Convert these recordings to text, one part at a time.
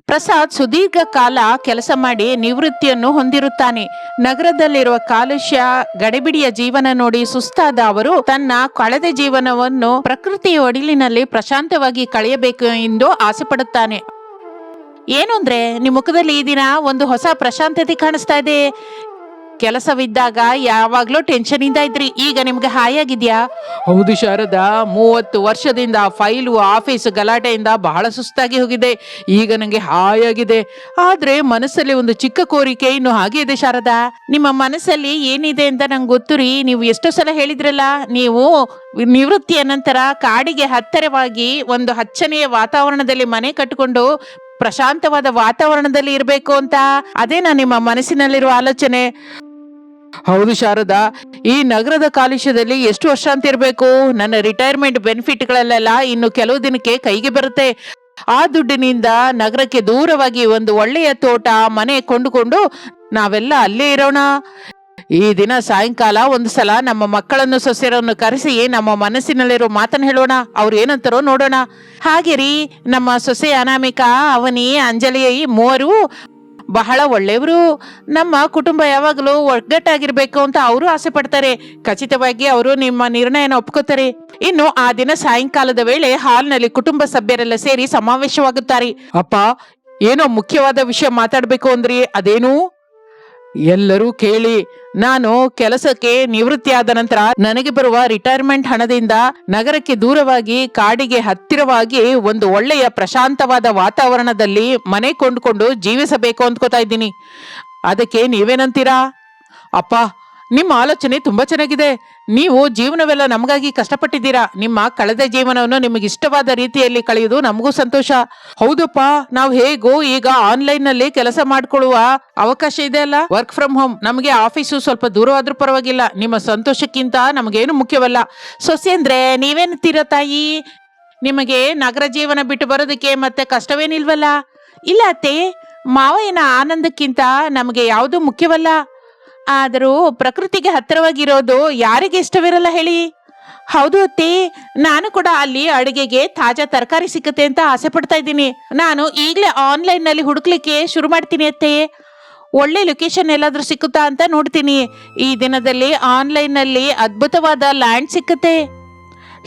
ಪ್ರಸಾದ್ ಸುದೀರ್ಘ ಕಾಲ ಕೆಲಸ ಮಾಡಿ ನಿವೃತ್ತಿಯನ್ನು ಹೊಂದಿರುತ್ತಾನೆ. ನಗರದಲ್ಲಿರುವ ಕಾಲುಷ್ಯ ಗಡಿಬಿಡಿಯ ಜೀವನ ನೋಡಿ ಸುಸ್ತಾದ ಅವರು ತನ್ನ ಕಳೆದ ಜೀವನವನ್ನು ಪ್ರಕೃತಿಯ ಒಡಿಲಿನಲ್ಲಿ ಪ್ರಶಾಂತವಾಗಿ ಕಳೆಯಬೇಕು ಎಂದು ಆಸೆ ಪಡುತ್ತಾನೆ. ಏನು ಅಂದ್ರೆ ನಿಮ್ ಮುಖದಲ್ಲಿ ಈ ದಿನ ಒಂದು ಹೊಸ ಪ್ರಶಾಂತತೆ ಕಾಣಿಸ್ತಾ ಇದೆ. ಕೆಲಸವಿದ್ದಾಗ ಯಾವಾಗ್ಲೂ ಟೆನ್ಷನ್ ಇಂದ ಇದ್ರಿ, ಈಗ ನಿಮ್ಗೆ ಹಾಯಾಗಿದ್ಯಾ? ಹೌದು ಶಾರದಾ, 30 ವರ್ಷದಿಂದ ಫೈಲು ಆಫೀಸ್ ಗಲಾಟೆಯಿಂದ ಬಹಳ ಸುಸ್ತಾಗಿ ಹೋಗಿದೆ. ಈಗ ನಂಗೆ ಹಾಯಾಗಿದೆ. ಆದ್ರೆ ಮನಸ್ಸಲ್ಲಿ ಒಂದು ಚಿಕ್ಕ ಕೋರಿಕೆ ಇನ್ನು ಹಾಗೆ ಇದೆ. ಶಾರದಾ, ನಿಮ್ಮ ಮನಸ್ಸಲ್ಲಿ ಏನಿದೆ ಅಂತ ನಂಗೆ ಗೊತ್ತು ರೀ. ನೀವು ಎಷ್ಟೋ ಸಲ ಹೇಳಿದ್ರಲ್ಲ, ನೀವು ನಿವೃತ್ತಿಯ ನಂತರ ಕಾಡಿಗೆ ಹತ್ತಿರವಾಗಿ ಒಂದು ಹಚ್ಚನೆಯ ವಾತಾವರಣದಲ್ಲಿ ಮನೆ ಕಟ್ಟಿಕೊಂಡು ಪ್ರಶಾಂತವಾದ ವಾತಾವರಣದಲ್ಲಿ ಇರಬೇಕು ಅಂತ. ಅದೇನಾ ನಿಮ್ಮ ಮನಸ್ಸಿನಲ್ಲಿರುವ ಆಲೋಚನೆ? ಹೌದು ಶಾರದಾ, ಈ ನಗರದ ಕಾಲುಷ್ಯದಲ್ಲಿ ಎಷ್ಟು ವರ್ಷ ಅಂತ ಇರಬೇಕು? ನನ್ನ ರಿಟೈರ್ಮೆಂಟ್ ಬೆನಿಫಿಟ್ಗಳಲ್ಲೆಲ್ಲ ಇನ್ನು ಕೆಲವು ದಿನಕ್ಕೆ ಕೈಗೆ ಬರುತ್ತೆ. ಆ ದುಡ್ಡಿನಿಂದ ನಗರಕ್ಕೆ ದೂರವಾಗಿ ಒಂದು ಒಳ್ಳೆಯ ತೋಟ ಮನೆ ಕೊಂಡುಕೊಂಡು ನಾವೆಲ್ಲ ಅಲ್ಲೇ ಇರೋಣ. ಈ ದಿನ ಸಾಯಂಕಾಲ ಒಂದು ಸಲ ನಮ್ಮ ಮಕ್ಕಳನ್ನು ಸೊಸೆಯರನ್ನು ಕರೆಸಿ ನಮ್ಮ ಮನಸ್ಸಿನಲ್ಲಿರೋ ಮಾತನ್ನು ಹೇಳೋಣ. ಅವ್ರು ಏನಂತಾರೋ ನೋಡೋಣ. ಹಾಗೆ ರೀ, ನಮ್ಮ ಸೊಸೆ ಅನಾಮಿಕಾ, ಅವನಿ, ಅಂಜಲಿ ಮೂವರು ಬಹಳ ಒಳ್ಳೆಯವರು. ನಮ್ಮ ಕುಟುಂಬ ಯಾವಾಗಲೂ ಒಗ್ಗಟ್ಟಾಗಿರ್ಬೇಕು ಅಂತ ಅವರು ಆಸೆ ಪಡ್ತಾರೆ. ಖಚಿತವಾಗಿ ಅವರು ನಿಮ್ಮ ನಿರ್ಣಯನ ಒಪ್ಕೋತಾರೆ. ಇನ್ನು ಆ ದಿನ ಸಾಯಂಕಾಲದ ವೇಳೆ ಹಾಲ್ನಲ್ಲಿ ಕುಟುಂಬ ಸಭ್ಯರೆಲ್ಲ ಸೇರಿ ಸಮಾವೇಶವಾಗುತ್ತಾರೆ. ಅಪ್ಪ, ಏನೋ ಮುಖ್ಯವಾದ ವಿಷಯ ಮಾತಾಡ್ಬೇಕು ಅಂದ್ರಿ, ಅದೇನು? ಎಲ್ಲರೂ ಕೇಳಿ. ನಾನು ಕೆಲಸಕ್ಕೆ ನಿವೃತ್ತಿಯಾದ ನಂತರ ನನಗೆ ಬರುವ ರಿಟೈರ್ಮೆಂಟ್ ಹಣದಿಂದ ನಗರಕ್ಕೆ ದೂರವಾಗಿ ಕಾಡಿಗೆ ಹತ್ತಿರವಾಗಿ ಒಂದು ಒಳ್ಳೆಯ ಪ್ರಶಾಂತವಾದ ವಾತಾವರಣದಲ್ಲಿ ಮನೆ ಕೊಂಡ್ಕೊಂಡು ಜೀವಿಸಬೇಕು ಅಂದ್ಕೋತಾ ಇದ್ದೀನಿ. ಅದಕ್ಕೆ ನೀವೇನಂತೀರಾ? ಅಪ್ಪ, ನಿಮ್ಮ ಆಲೋಚನೆ ತುಂಬಾ ಚೆನ್ನಾಗಿದೆ. ನೀವು ಜೀವನವೆಲ್ಲ ನಮಗಾಗಿ ಕಷ್ಟಪಟ್ಟಿದ್ದೀರಾ. ನಿಮ್ಮ ಕಳೆದ ಜೀವನವನ್ನು ನಿಮಗೆ ಇಷ್ಟವಾದ ರೀತಿಯಲ್ಲಿ ಕಳೆಯುವುದು ನಮಗೂ ಸಂತೋಷ. ಹೌದಪ್ಪ, ನಾವು ಹೇಗೋ ಈಗ ಆನ್ಲೈನ್ ನಲ್ಲಿ ಕೆಲಸ ಮಾಡ್ಕೊಳ್ಳುವ ಅವಕಾಶ ಇದೆ ಅಲ್ಲ, ವರ್ಕ್ ಫ್ರಮ್ ಹೋಮ್. ನಮಗೆ ಆಫೀಸು ಸ್ವಲ್ಪ ದೂರವಾದ್ರೂ ಪರವಾಗಿಲ್ಲ. ನಿಮ್ಮ ಸಂತೋಷಕ್ಕಿಂತ ನಮಗೇನು ಮುಖ್ಯವಲ್ಲ. ಸೊಸೆ ಅಂದ್ರೆ ನೀವೇನ್ತೀರ ತಾಯಿ? ನಿಮಗೆ ನಗರ ಜೀವನ ಬಿಟ್ಟು ಬರೋದಕ್ಕೆ ಮತ್ತೆ ಕಷ್ಟವೇನಿಲ್ವಲ್ಲ? ಇಲ್ಲ ಅತ್ತೆ, ಮಾವಯ್ಯನ ಆನಂದಕ್ಕಿಂತ ನಮಗೆ ಯಾವುದು ಮುಖ್ಯವಲ್ಲ. ಆದರೂ ಪ್ರಕೃತಿಗೆ ಹತ್ತಿರವಾಗಿರೋದು ಯಾರಿಗೆ ಇಷ್ಟವಿರಲ್ಲ ಹೇಳಿ? ಹೌದು ಅತ್ತೆ, ನಾನು ಕೂಡ ಅಲ್ಲಿ ಅಡುಗೆಗೆ ತಾಜಾ ತರಕಾರಿ ಸಿಕ್ಕತ್ತೆ ಅಂತ ಆಸೆ ಪಡ್ತಾ ಇದ್ದೀನಿ. ನಾನು ಈಗಲೇ ಆನ್ಲೈನ್ ನಲ್ಲಿ ಹುಡುಕ್ಲಿಕ್ಕೆ ಶುರು ಮಾಡ್ತೀನಿ ಅತ್ತೆ. ಒಳ್ಳೆ ಲೊಕೇಶನ್ ಎಲ್ಲಾದ್ರೂ ಸಿಕ್ಕುತ್ತಾ ಅಂತ ನೋಡ್ತೀನಿ. ಈ ದಿನದಲ್ಲಿ ಆನ್ಲೈನ್ ನಲ್ಲಿ ಅದ್ಭುತವಾದ ಲ್ಯಾಂಡ್ ಸಿಕ್ಕತ್ತೆ.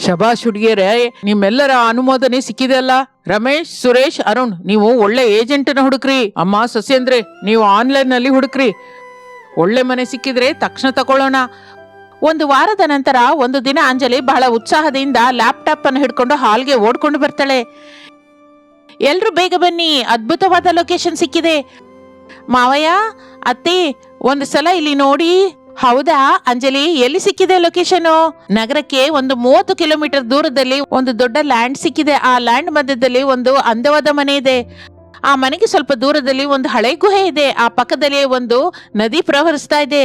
ಶಬಾಷ್ ಹುಡುಗಿಯರೇ, ನಿಮ್ಮೆಲ್ಲರ ಅನುಮೋದನೆ ಸಿಕ್ಕಿದೆ ಅಲ್ಲ. ರಮೇಶ್, ಸುರೇಶ್, ಅರುಣ್, ನೀವು ಒಳ್ಳೆ ಏಜೆಂಟ್ನ ಹುಡುಕ್ರಿ. ಅಮ್ಮ ಸೊಸೆ ಅಂದ್ರೆ ನೀವು ಆನ್ಲೈನ್ ನಲ್ಲಿ ಹುಡುಕ್ರಿ. ಒಳ್ಳೆ ಮನೆ ಸಿಕ್ಕಿದ್ರೆ ತಕ್ಷಣ ತಗೊಳ್ಳೋಣ. ಒಂದು ವಾರದ ನಂತರ ಒಂದು ದಿನ ಅಂಜಲಿ ಬಹಳ ಉತ್ಸಾಹದಿಂದ ಲ್ಯಾಪ್ಟಾಪ್ ಅನ್ನು ಹಿಡ್ಕೊಂಡು ಹಾಲ್ಗೆ ಓಡ್ಕೊಂಡು ಬರ್ತಾಳೆ. ಎಲ್ರು ಬೇಗ ಬನ್ನಿ, ಅದ್ಭುತವಾದ ಲೊಕೇಶನ್ ಸಿಕ್ಕಿದೆ. ಮಾವಯ್ಯ, ಅತ್ತಿ, ಒಂದು ಸಲ ಇಲ್ಲಿ ನೋಡಿ. ಹೌದಾ ಅಂಜಲಿ, ಎಲ್ಲಿ ಸಿಕ್ಕಿದೆ ಲೊಕೇಶನ್? ನಗರಕ್ಕೆ ಒಂದು 30 ಕಿಲೋಮೀಟರ್ ದೂರದಲ್ಲಿ ಒಂದು ದೊಡ್ಡ ಲ್ಯಾಂಡ್ ಸಿಕ್ಕಿದೆ. ಆ ಲ್ಯಾಂಡ್ ಮಧ್ಯದಲ್ಲಿ ಒಂದು ಅಂದವಾದ ಮನೆ ಇದೆ. ಆ ಮನೆಗೆ ಸ್ವಲ್ಪ ದೂರದಲ್ಲಿ ಒಂದು ಹಳೆ ಗುಹೆ ಇದೆ. ಆ ಪಕ್ಕದಲ್ಲಿ ಒಂದು ನದಿ ಪ್ರವಹಿಸ್ತಾ ಇದೆ.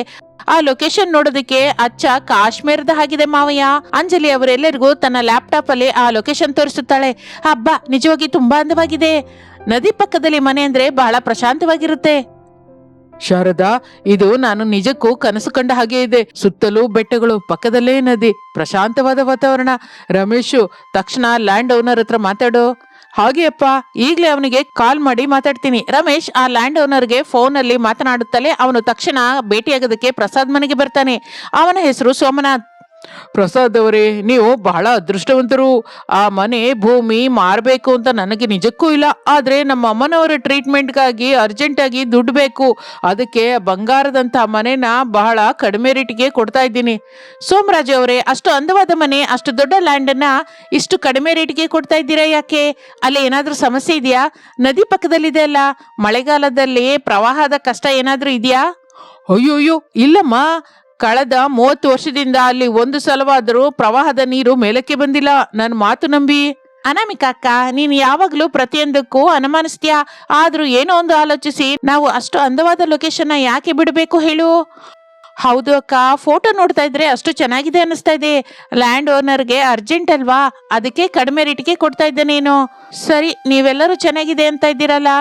ಆ ಲೊಕೇಶನ್ ನೋಡೋದಕ್ಕೆ ಅಚ್ಚ ಕಾಶ್ಮೀರದ ಹಾಗಿದೆ ಮಾವಯ್ಯ. ಅಂಜಲಿ ಅವರೆಲ್ಲರಿಗೂ ತನ್ನ ಲ್ಯಾಪ್ಟಾಪ್ ಅಲ್ಲಿ ಆ ಲೊಕೇಶನ್ ತೋರಿಸುತ್ತಾಳೆ. ಹಬ್ಬ, ನಿಜವಾಗಿ ತುಂಬಾ ಅಂದವಾಗಿದೆ. ನದಿ ಪಕ್ಕದಲ್ಲಿ ಮನೆ ಅಂದ್ರೆ ಬಹಳ ಪ್ರಶಾಂತವಾಗಿರುತ್ತೆ. ಶಾರದಾ, ಇದು ನಾನು ನಿಜಕ್ಕೂ ಕನಸು ಕಂಡ ಹಾಗೆ ಇದೆ. ಸುತ್ತಲೂ ಬೆಟ್ಟಗಳು, ಪಕ್ಕದಲ್ಲೇ ನದಿ, ಪ್ರಶಾಂತವಾದ ವಾತಾವರಣ. ರಮೇಶು, ತಕ್ಷಣ ಲ್ಯಾಂಡ್ ಓನರ್ ಹತ್ರ ಮಾತಾಡು. ಹಾಗೆ ಅಪ್ಪ, ಈಗಲೇ ಅವನಿಗೆ ಕಾಲ್ ಮಾಡಿ ಮಾತಾಡ್ತೀನಿ. ರಮೇಶ್ ಆ ಲ್ಯಾಂಡ್ ಓನರ್ಗೆ ಫೋನ್ ಅಲ್ಲಿ ಮಾತನಾಡುತ್ತಲೇ ಅವನು ತಕ್ಷಣ ಭೇಟಿಯಾಗೋದಕ್ಕೆ ಪ್ರಸಾದ್ ಮನೆಗೆ ಬರ್ತಾನೆ. ಅವನ ಹೆಸರು ಸೋಮನಾಥ್. ಪ್ರಸಾದ್ ಅವರೇ, ನೀವು ಬಹಳ ಅದೃಷ್ಟವಂತರು. ಆ ಮನೆ ಭೂಮಿ ಮಾರಬೇಕು ಅಂತ ನನಗೆ ನಿಜಕ್ಕೂ ಇಲ್ಲ. ಆದ್ರೆ ನಮ್ಮ ಅಮ್ಮನವರ ಟ್ರೀಟ್ಮೆಂಟ್ಗಾಗಿ ಅರ್ಜೆಂಟ್ ಆಗಿ ದುಡ್ಡು ಬೇಕು. ಅದಕ್ಕೆ ಬಂಗಾರದಂತ ಮನೆನ ಬಹಳ ಕಡಿಮೆ ರೇಟಿಗೆ ಕೊಡ್ತಾ ಇದ್ದೀನಿ. ಸೋಮರಾಜ್ ಅವರೇ, ಅಷ್ಟು ಅಂದವಾದ ಮನೆ, ಅಷ್ಟು ದೊಡ್ಡ ಲ್ಯಾಂಡ್ ಅನ್ನ ಇಷ್ಟು ಕಡಿಮೆ ರೇಟಿಗೆ ಕೊಡ್ತಾ ಇದ್ದೀರಾ? ಯಾಕೆ? ಅಲ್ಲಿ ಏನಾದ್ರೂ ಸಮಸ್ಯೆ ಇದೆಯಾ? ನದಿ ಪಕ್ಕದಲ್ಲಿದೆ ಅಲ್ಲ, ಮಳೆಗಾಲದಲ್ಲಿ ಪ್ರವಾಹದ ಕಷ್ಟ ಏನಾದ್ರೂ ಇದೆಯಾ? ಅಯ್ಯೋಯ್ಯೋ, ಇಲ್ಲಮ್ಮ. ಕಳೆದ 30 ವರ್ಷದಿಂದ ಅಲ್ಲಿ ಒಂದು ಸಲವಾದರೂ ಪ್ರವಾಹದ ನೀರು ಮೇಲಕ್ಕೆ ಬಂದಿಲ್ಲ. ನನ್ನ ಮಾತು ನಂಬಿ. ಅನಾಮಿಕಾ ಅಕ್ಕ, ನೀನು ಯಾವಾಗ್ಲೂ ಪ್ರತಿಯೊಂದಕ್ಕೂ ಅನುಮಾನಿಸ್ತೀಯಾ. ಆದ್ರೂ ಏನೋ ಒಂದು ಆಲೋಚಿಸಿ ನಾವು ಅಷ್ಟು ಅಂದವಾದ ಲೊಕೇಶನ್ ಯಾಕೆ ಬಿಡಬೇಕು ಹೇಳು? ಹೌದು ಅಕ್ಕ, ಫೋಟೋ ನೋಡ್ತಾ ಇದ್ರೆ ಅಷ್ಟು ಚೆನ್ನಾಗಿದೆ ಅನ್ನಿಸ್ತಾ ಇದೆ. ಲ್ಯಾಂಡ್ ಓನರ್ಗೆ ಅರ್ಜೆಂಟ್ ಅಲ್ವಾ, ಅದಕ್ಕೆ ಕಡಿಮೆ ರೇಟಿಗೆ ಕೊಡ್ತಾ ಇದ್ದೆ ನೀನು. ಸರಿ, ನೀವೆಲ್ಲರೂ ಚೆನ್ನಾಗಿದೆ ಅಂತ ಇದ್ದೀರಲ್ಲ,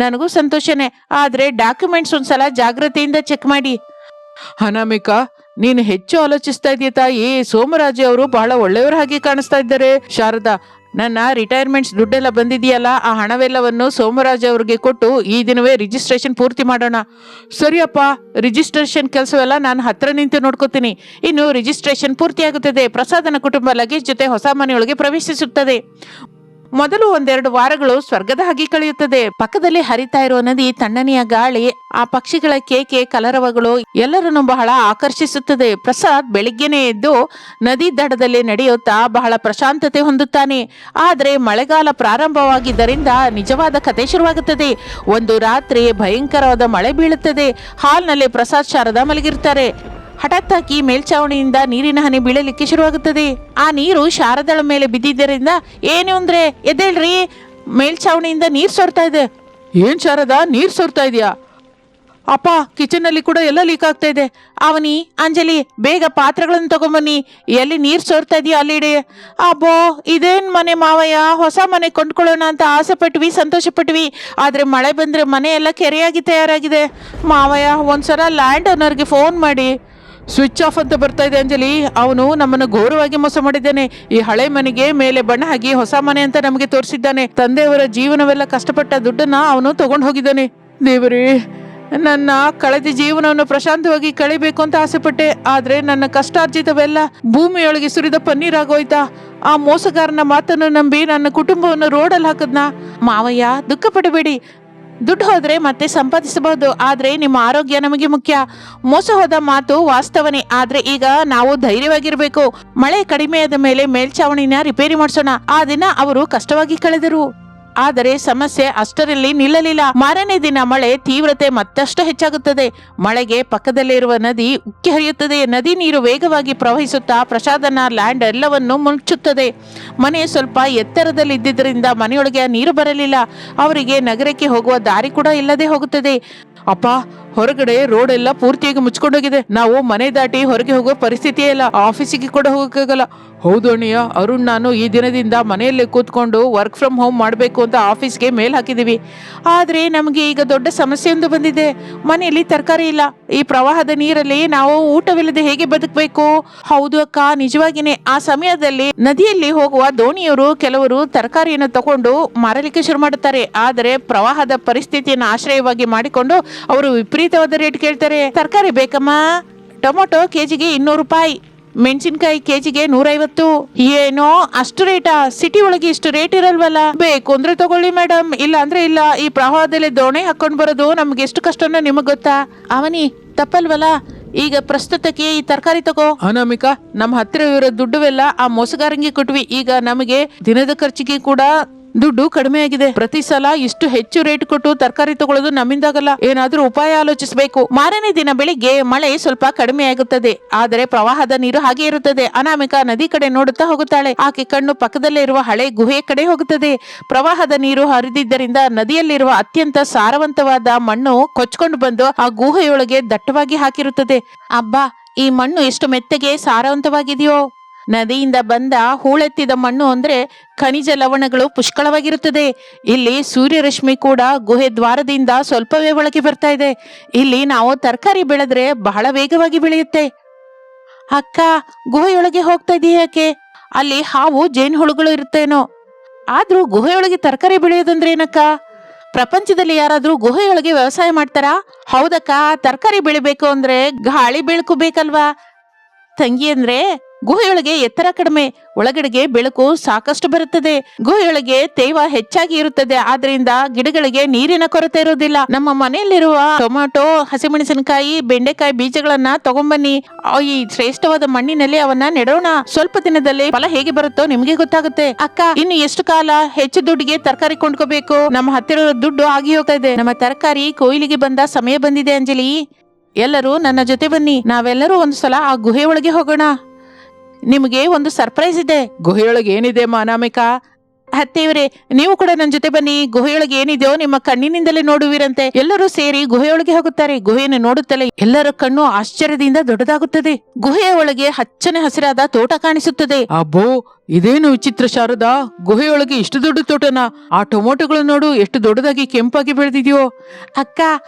ನನಗೂ ಸಂತೋಷನೇ. ಆದ್ರೆ ಡಾಕ್ಯುಮೆಂಟ್ಸ್ ಒಂದ್ಸಲ ಜಾಗ್ರತೆಯಿಂದ ಚೆಕ್ ಮಾಡಿ. ಅನಾಮಿಕಾ, ನೀನು ಹೆಚ್ಚು ಆಲೋಚಿಸ್ತಾ ಇದೀಯ ತಾಯಿ. ಸೋಮರಾಜ್ ಅವರು ಬಹಳ ಒಳ್ಳೆಯವರ ಹಾಗೆ ಕಾಣಿಸ್ತಾ ಇದ್ದಾರೆ. ಶಾರದಾ, ನನ್ನ ರಿಟೈರ್ಮೆಂಟ್ಸ್ ದುಡ್ಡೆಲ್ಲ ಬಂದಿದೆಯಲ್ಲ, ಆ ಹಣವೆಲ್ಲವನ್ನು ಸೋಮರಾಜ್ ಅವ್ರಿಗೆ ಕೊಟ್ಟು ಈ ದಿನವೇ ರಿಜಿಸ್ಟ್ರೇಷನ್ ಪೂರ್ತಿ ಮಾಡೋಣ. ಸರಿಯಪ್ಪ, ರಿಜಿಸ್ಟ್ರೇಷನ್ ಕೆಲಸವೆಲ್ಲ ನಾನು ಹತ್ರ ನಿಂತು ನೋಡ್ಕೋತೀನಿ. ಇನ್ನು ರಿಜಿಸ್ಟ್ರೇಷನ್ ಪೂರ್ತಿ ಆಗುತ್ತದೆ. ಪ್ರಸಾದನ ಕುಟುಂಬ ಲಗೇಜ್ ಜೊತೆ ಹೊಸ ಮನೆಯೊಳಗೆ ಪ್ರವೇಶಿಸುತ್ತದೆ. ಮೊದಲು 1-2 ವಾರಗಳು ಸ್ವರ್ಗದ ಹಾಗೆ ಕಳೆಯುತ್ತದೆ. ಪಕ್ಕದಲ್ಲಿ ಹರಿತಾ ಇರುವ ನದಿ, ತಣ್ಣನೆಯ ಗಾಳಿ, ಆ ಪಕ್ಷಿಗಳ ಕೇಕೆ, ಕಲರವಗಳು ಎಲ್ಲರನ್ನು ಬಹಳ ಆಕರ್ಷಿಸುತ್ತದೆ. ಪ್ರಸಾದ್ ಬೆಳಿಗ್ಗೆನೆ ಎದ್ದು ನದಿ ದಡದಲ್ಲಿ ನಡೆಯುತ್ತಾ ಬಹಳ ಪ್ರಶಾಂತತೆ ಹೊಂದುತ್ತಾನೆ. ಆದರೆ ಮಳೆಗಾಲ ಪ್ರಾರಂಭವಾಗಿದ್ದರಿಂದ ನಿಜವಾದ ಕತೆ ಶುರುವಾಗುತ್ತದೆ. ಒಂದು ರಾತ್ರಿ ಭಯಂಕರವಾದ ಮಳೆ ಬೀಳುತ್ತದೆ. ಹಾಲ್ನಲ್ಲಿ ಪ್ರಸಾದ್ ಶಾರದಾ ಮಲಗಿರ್ತಾರೆ. ಹಠಾತ್ತಾಗಿ ಮೇಲ್ಛಾವಣಿಯಿಂದ ನೀರಿನ ಹನಿ ಬೀಳಲಿಕ್ಕೆ ಶುರುವಾಗುತ್ತದೆ. ಆ ನೀರು ಶಾರದಳ ಮೇಲೆ ಬಿದ್ದಿದ್ದರಿಂದ, ಏನು ಅಂದ್ರೆ ಎದ್ದೇಳ್ರಿ, ಮೇಲ್ಛಾವಣಿಯಿಂದ ನೀರ್ ಸೋರ್ತಾ ಇದೆ. ಏನ್ ಶಾರದಾ, ನೀರ್ ಸೋರ್ತಾ ಇದೆಯಾ? ಅಪ್ಪ, ಕಿಚನ್ ಅಲ್ಲಿ ಕೂಡ ಎಲ್ಲ ಲೀಕ್ ಆಗ್ತಾ ಇದೆ. ಅವನಿ, ಅಂಜಲಿ, ಬೇಗ ಪಾತ್ರೆಗಳನ್ನು ತಗೊಂಬನ್ನಿ. ಎಲ್ಲಿ ನೀರ್ ಸೋರ್ತಾ ಇದೆಯಾ ಅಲ್ಲಿ ಇಡಿ. ಅಬ್ಬೋ, ಇದೇನ್ ಮನೆ ಮಾವಯ್ಯ, ಹೊಸ ಮನೆ ಕೊಂಡ್ಕೊಳ್ಳೋಣ ಅಂತ ಆಸೆ ಪಟ್ವಿ, ಸಂತೋಷ ಪಟ್ವಿ. ಆದ್ರೆ ಮಳೆ ಬಂದ್ರೆ ಮನೆ ಎಲ್ಲ ಕೆರೆಯಾಗಿ ತಯಾರಾಗಿದೆ. ಮಾವಯ್ಯ, ಒಂದ್ಸಲ ಲ್ಯಾಂಡ್ ಓನರ್ಗೆ ಫೋನ್ ಮಾಡಿ. ಸ್ವಿಚ್ ಆಫ್ ಅಂತ ಬರ್ತಾ ಇದೆ ಅಂಜಲಿ. ಅವನು ನಮ್ಮನ್ನು ಘೋರವಾಗಿ ಮೋಸ ಮಾಡಿದ್ದಾನೆ. ಈ ಹಳೆ ಮನೆಗೆ ಮೇಲೆ ಬಣ್ಣ ಹಾಕಿ ಹೊಸ ಮನೆ ಅಂತ ನಮಗೆ ತೋರಿಸಿದ್ದಾನೆ. ತಂದೆಯವರ ಜೀವನವೆಲ್ಲ ಕಷ್ಟಪಟ್ಟ ದುಡ್ಡನ್ನ ಅವನು ತಗೊಂಡು ಹೋಗಿದ್ದಾನೆ. ದೇವರೇ, ನನ್ನ ಕಳೆದ ಜೀವನವನ್ನು ಪ್ರಶಾಂತವಾಗಿ ಕಳಿಬೇಕು ಅಂತ ಆಸೆಪಟ್ಟೆ. ಆದ್ರೆ ನನ್ನ ಕಷ್ಟಾರ್ಜಿತವೆಲ್ಲ ಭೂಮಿಯೊಳಗೆ ಸುರಿದ ಪನ್ನೀರಾಗೋಯ್ತಾ? ಆ ಮೋಸಗಾರನ ಮಾತನ್ನು ನಂಬಿ ನನ್ನ ಕುಟುಂಬವನ್ನು ರೋಡಲ್ಲಿ ಹಾಕದ್ನ. ಮಾವಯ್ಯ, ದುಃಖ ಪಡಬೇಡಿ. ದುಡ್ಡು ಹೋದ್ರೆ ಮತ್ತೆ ಸಂಪಾದಿಸಬಹುದು, ಆದ್ರೆ ನಿಮ್ಮ ಆರೋಗ್ಯ ನಮಗೆ ಮುಖ್ಯ. ಮೋಸ ಹೋದ ಮಾತು ವಾಸ್ತವನೇ, ಆದ್ರೆ ಈಗ ನಾವು ಧೈರ್ಯವಾಗಿರ್ಬೇಕು. ಮಳೆ ಕಡಿಮೆಯಾದ ಮೇಲೆ ಮೇಲ್ಛಾವಣಿನ ರಿಪೇರಿ ಮಾಡಿಸೋಣ. ಆ ದಿನ ಅವರು ಕಷ್ಟವಾಗಿ ಕಳೆದರು. ಆದರೆ ಸಮಸ್ಯೆ ಅಷ್ಟರಲ್ಲಿ ನಿಲ್ಲಲಿಲ್ಲ. ಮಾರನೇ ದಿನ ಮಳೆ ತೀವ್ರತೆ ಮತ್ತಷ್ಟು ಹೆಚ್ಚಾಗುತ್ತದೆ. ಮಳೆಗೆ ಪಕ್ಕದಲ್ಲೇ ಇರುವ ನದಿ ಉಕ್ಕಿ ಹರಿಯುತ್ತದೆ. ನದಿ ನೀರು ವೇಗವಾಗಿ ಪ್ರವಹಿಸುತ್ತಾ ಪ್ರಸಾದನ ಲ್ಯಾಂಡ್ ಎಲ್ಲವನ್ನು ಮುಚ್ಚುತ್ತದೆ. ಮನೆ ಸ್ವಲ್ಪ ಎತ್ತರದಲ್ಲಿ ಇದ್ದಿದ್ದರಿಂದ ಮನೆಯೊಳಗೆ ಆ ನೀರು ಬರಲಿಲ್ಲ. ಅವರಿಗೆ ನಗರಕ್ಕೆ ಹೋಗುವ ದಾರಿ ಕೂಡ ಇಲ್ಲದೆ ಹೋಗುತ್ತದೆ. ಅಪ್ಪ, ಹೊರಗಡೆ ರೋಡ್ ಎಲ್ಲ ಪೂರ್ತಿಯಾಗಿ ಮುಚ್ಕೊಂಡೋಗಿದೆ. ನಾವು ಮನೆ ದಾಟಿ ಹೊರಗೆ ಹೋಗೋ ಪರಿಸ್ಥಿತಿಯೇ ಇಲ್ಲ. ಆಫೀಸಿಗೆ ಕೂಡ ಹೋಗಕ್ಕಾಗಲ್ಲ. ಹೌದು ಅಣ್ಣಯ್ಯ, ಅರುಣ್ ನಾನು ಈ ದಿನದಿಂದ ಮನೆಯಲ್ಲೇ ಕೂತ್ಕೊಂಡು ವರ್ಕ್ ಫ್ರಮ್ ಹೋಮ್ ಮಾಡಬೇಕು ಅಂತ ಆಫೀಸ್ಗೆ ಮೇಲ್ ಹಾಕಿದೀವಿ. ಆದ್ರೆ ನಮಗೆ ಈಗ ದೊಡ್ಡ ಸಮಸ್ಯೆ ಒಂದು ಬಂದಿದೆ. ಮನೆಯಲ್ಲಿ ತರಕಾರಿ ಇಲ್ಲ. ಈ ಪ್ರವಾಹದ ನೀರಲ್ಲಿ ನಾವು ಊಟವಿಲ್ಲದೆ ಹೇಗೆ ಬದುಕಬೇಕು? ಹೌದು ಅಕ್ಕ, ನಿಜವಾಗಿನೇ. ಆ ಸಮಯದಲ್ಲಿ ನದಿಯಲ್ಲಿ ಹೋಗುವ ದೋಣಿಯವರು ಕೆಲವರು ತರಕಾರಿಯನ್ನು ತಗೊಂಡು ಮಾರಲಿಕ್ಕೆ ಶುರು ಮಾಡುತ್ತಾರೆ. ಆದರೆ ಪ್ರವಾಹದ ಪರಿಸ್ಥಿತಿಯನ್ನು ಆಶ್ರಯವಾಗಿ ಮಾಡಿಕೊಂಡು ಅವರು ವಿಪರೀತವಾದ ರೇಟ್ ಕೇಳ್ತಾರೆ. ತರಕಾರಿ ಬೇಕಮ್ಮ? ಟೊಮೊಟೊ ಕೆಜಿಗೆ 200 ರೂಪಾಯಿ, ಮೆಣಸಿನ್ಕಾಯಿ ಕೆಜಿಗೆ 150. ಏನೋ ಅಷ್ಟು ರೇಟಾ? ಸಿಟಿ ಒಳಗೆ ಇಷ್ಟು ರೇಟ್ ಇರಲ್ವಲ್ಲ. ಬೇಕು ಅಂದ್ರೆ ತಗೊಳ್ಳಿ ಮೇಡಮ್, ಇಲ್ಲ ಅಂದ್ರೆ ಇಲ್ಲ. ಈ ಪ್ರವಾಹದಲ್ಲಿ ದೋಣಿ ಹಾಕೊಂಡ್ ಬರೋದು ನಮ್ಗೆ ಎಷ್ಟು ಕಷ್ಟನೋ ನಿಮಗ್ ಗೊತ್ತಾ? ಅವನಿ, ತಪ್ಪಲ್ವಲ್ಲ? ಈಗ ಪ್ರಸ್ತುತಕ್ಕೆ ಈ ತರಕಾರಿ ತಗೋ. ಅನಾಮಿಕಾ, ನಮ್ಮ ಹತ್ತಿರ ಇರೋ ದುಡ್ಡುವೆಲ್ಲ ಆ ಮೋಸಗಾರಂಗೆ ಕೊಟ್ವಿ. ಈಗ ನಮಗೆ ದಿನದ ಖರ್ಚಿಗೆ ಕೂಡ ದುಡ್ಡು ಕಡಿಮೆ ಆಗಿದೆ. ಪ್ರತಿ ಸಲ ಇಷ್ಟು ಹೆಚ್ಚು ರೇಟ್ ಕೊಟ್ಟು ತರಕಾರಿ ತಗೊಳ್ಳೋದು ನಮ್ಮಿಂದಾಗಲ್ಲ. ಏನಾದ್ರೂ ಉಪಾಯ ಆಲೋಚಿಸಬೇಕು. ಮಾರನೇ ದಿನ ಬೆಳಿಗ್ಗೆ ಮಳೆ ಸ್ವಲ್ಪ ಕಡಿಮೆ ಆಗುತ್ತದೆ, ಆದರೆ ಪ್ರವಾಹದ ನೀರು ಹಾಗೆ ಇರುತ್ತದೆ. ಅನಾಮಿಕಾ ನದಿ ಕಡೆ ನೋಡುತ್ತಾ ಹೋಗುತ್ತಾಳೆ. ಆಕೆ ಕಣ್ಣು ಪಕ್ಕದಲ್ಲೇ ಇರುವ ಹಳೆ ಗುಹೆ ಕಡೆ ಹೋಗುತ್ತದೆ. ಪ್ರವಾಹದ ನೀರು ಹರಿದಿದ್ದರಿಂದ ನದಿಯಲ್ಲಿರುವ ಅತ್ಯಂತ ಸಾರವಂತವಾದ ಮಣ್ಣು ಕೊಚ್ಕೊಂಡು ಬಂದು ಆ ಗುಹೆಯೊಳಗೆ ದಟ್ಟವಾಗಿ ಹಾಕಿರುತ್ತದೆ. ಅಬ್ಬಾ, ಈ ಮಣ್ಣು ಎಷ್ಟು ಮೆತ್ತಗೆ ಸಾರವಂತವಾಗಿದೆಯೋ. ನದಿಯಿಂದ ಬಂದ ಹೂಳೆತ್ತಿದ ಮಣ್ಣು ಅಂದ್ರೆ ಖನಿಜ ಲವಣಗಳು ಪುಷ್ಕಳವಾಗಿರುತ್ತದೆ. ಇಲ್ಲಿ ಸೂರ್ಯರಶ್ಮಿ ಕೂಡ ಗುಹೆ ದ್ವಾರದಿಂದ ಸ್ವಲ್ಪವೇ ಒಳಗೆ ಬರ್ತಾ ಇದೆ. ಇಲ್ಲಿ ನಾವು ತರಕಾರಿ ಬೆಳೆದ್ರೆ ಬಹಳ ವೇಗವಾಗಿ ಬೆಳೆಯುತ್ತೆ. ಅಕ್ಕ, ಗುಹೆಯೊಳಗೆ ಹೋಗ್ತಾ ಇದೀಯ ಯಾಕೆ? ಅಲ್ಲಿ ಹಾವು ಜೇನುಹುಳುಗಳು ಇರುತ್ತೇನೋ. ಆದ್ರೂ ಗುಹೆಯೊಳಗೆ ತರಕಾರಿ ಬೆಳೆಯೋದಂದ್ರೆ ಏನಕ್ಕ? ಪ್ರಪಂಚದಲ್ಲಿ ಯಾರಾದ್ರೂ ಗುಹೆಯೊಳಗೆ ವ್ಯವಸಾಯ ಮಾಡ್ತಾರಾ? ಹೌದಕ್ಕ, ತರಕಾರಿ ಬೆಳಿಬೇಕು ಅಂದ್ರೆ ಗಾಳಿ ಬೆಳಕು ಬೇಕಲ್ವಾ ತಂಗಿ? ಅಂದ್ರೆ ಗುಹೆಯೊಳಗೆ ಎತ್ತರ ಕಡಿಮೆ, ಒಳಗಡೆಗೆ ಬೆಳಕು ಸಾಕಷ್ಟು ಬರುತ್ತದೆ. ಗುಹೆಯೊಳಗೆ ತೇವ ಹೆಚ್ಚಾಗಿ ಇರುತ್ತದೆ, ಆದ್ರಿಂದ ಗಿಡಗಳಿಗೆ ನೀರಿನ ಕೊರತೆ ಇರುವುದಿಲ್ಲ. ನಮ್ಮ ಮನೆಯಲ್ಲಿರುವ ಟೊಮ್ಯಾಟೊ, ಹಸಿಮೆಣಸಿನಕಾಯಿ, ಬೆಂಡೆಕಾಯಿ ಬೀಜಗಳನ್ನ ತಗೊಂಬನ್ನಿ. ಈ ಶ್ರೇಷ್ಠವಾದ ಮಣ್ಣಿನಲ್ಲಿ ಅವನ್ನ ನೆಡೋಣ. ಸ್ವಲ್ಪ ದಿನದಲ್ಲಿ ಫಲ ಹೇಗೆ ಬರುತ್ತೋ ನಿಮ್ಗೆ ಗೊತ್ತಾಗುತ್ತೆ. ಅಕ್ಕ, ಇನ್ನು ಎಷ್ಟು ಕಾಲ ಹೆಚ್ಚು ದುಡ್ಡಿಗೆ ತರಕಾರಿ ಕೊಂಡ್ಕೋಬೇಕು? ನಮ್ಮ ಹತ್ತಿರ ದುಡ್ಡು ಆಗಿ ಹೋಗ್ತಾ ಇದೆ. ನಮ್ಮ ತರಕಾರಿ ಕೊಯ್ಲಿಗೆ ಬಂದ ಸಮಯ ಬಂದಿದೆ ಅಂಜಲಿ. ಎಲ್ಲರೂ ನನ್ನ ಜೊತೆ ಬನ್ನಿ. ನಾವೆಲ್ಲರೂ ಒಂದು ಸಲ ಆ ಗುಹೆ ಒಳಗೆ ಹೋಗೋಣ. ನಿಮಗೆ ಒಂದು ಸರ್ಪ್ರೈಸ್ ಇದೆ. ಗುಹೆಯೊಳಗೆ ಏನಿದೆ ಅನಾಮಿಕಾ? ಅತ್ತೆಯವರೇ, ನೀವು ಕೂಡ ನನ್ನ ಜೊತೆ ಬನ್ನಿ. ಗುಹೆಯೊಳಗೆ ಏನಿದೆಯೋ ನಿಮ್ಮ ಕಣ್ಣಿನಿಂದಲೇ ನೋಡುವಿರಂತೆ. ಎಲ್ಲರೂ ಸೇರಿ ಗುಹೆಯೊಳಗೆ ಹೋಗುತ್ತಾರೆ. ಗುಹೆಯನ್ನು ನೋಡುತ್ತಲೇ ಎಲ್ಲರ ಕಣ್ಣು ಆಶ್ಚರ್ಯದಿಂದ ದೊಡ್ಡದಾಗುತ್ತದೆ. ಗುಹೆಯ ಒಳಗೆ ಹಚ್ಚನೆ ಹಸಿರಾದ ತೋಟ ಕಾಣಿಸುತ್ತದೆ. ಅಬ್ಬೋ, ಇದೇನು ವಿಚಿತ್ರ ಶಾರದಾ, ಗುಹೆಯೊಳಗೆ ಇಷ್ಟು ದೊಡ್ಡ ತೋಟನ? ಆ ಟೊಮೊಟೊಗಳು ನೋಡು ಎಷ್ಟು ದೊಡ್ಡದಾಗಿ ಕೆಂಪಾಗಿ ಬೆಳೆದಿದೆಯೋ. ಅಕ್ಕ,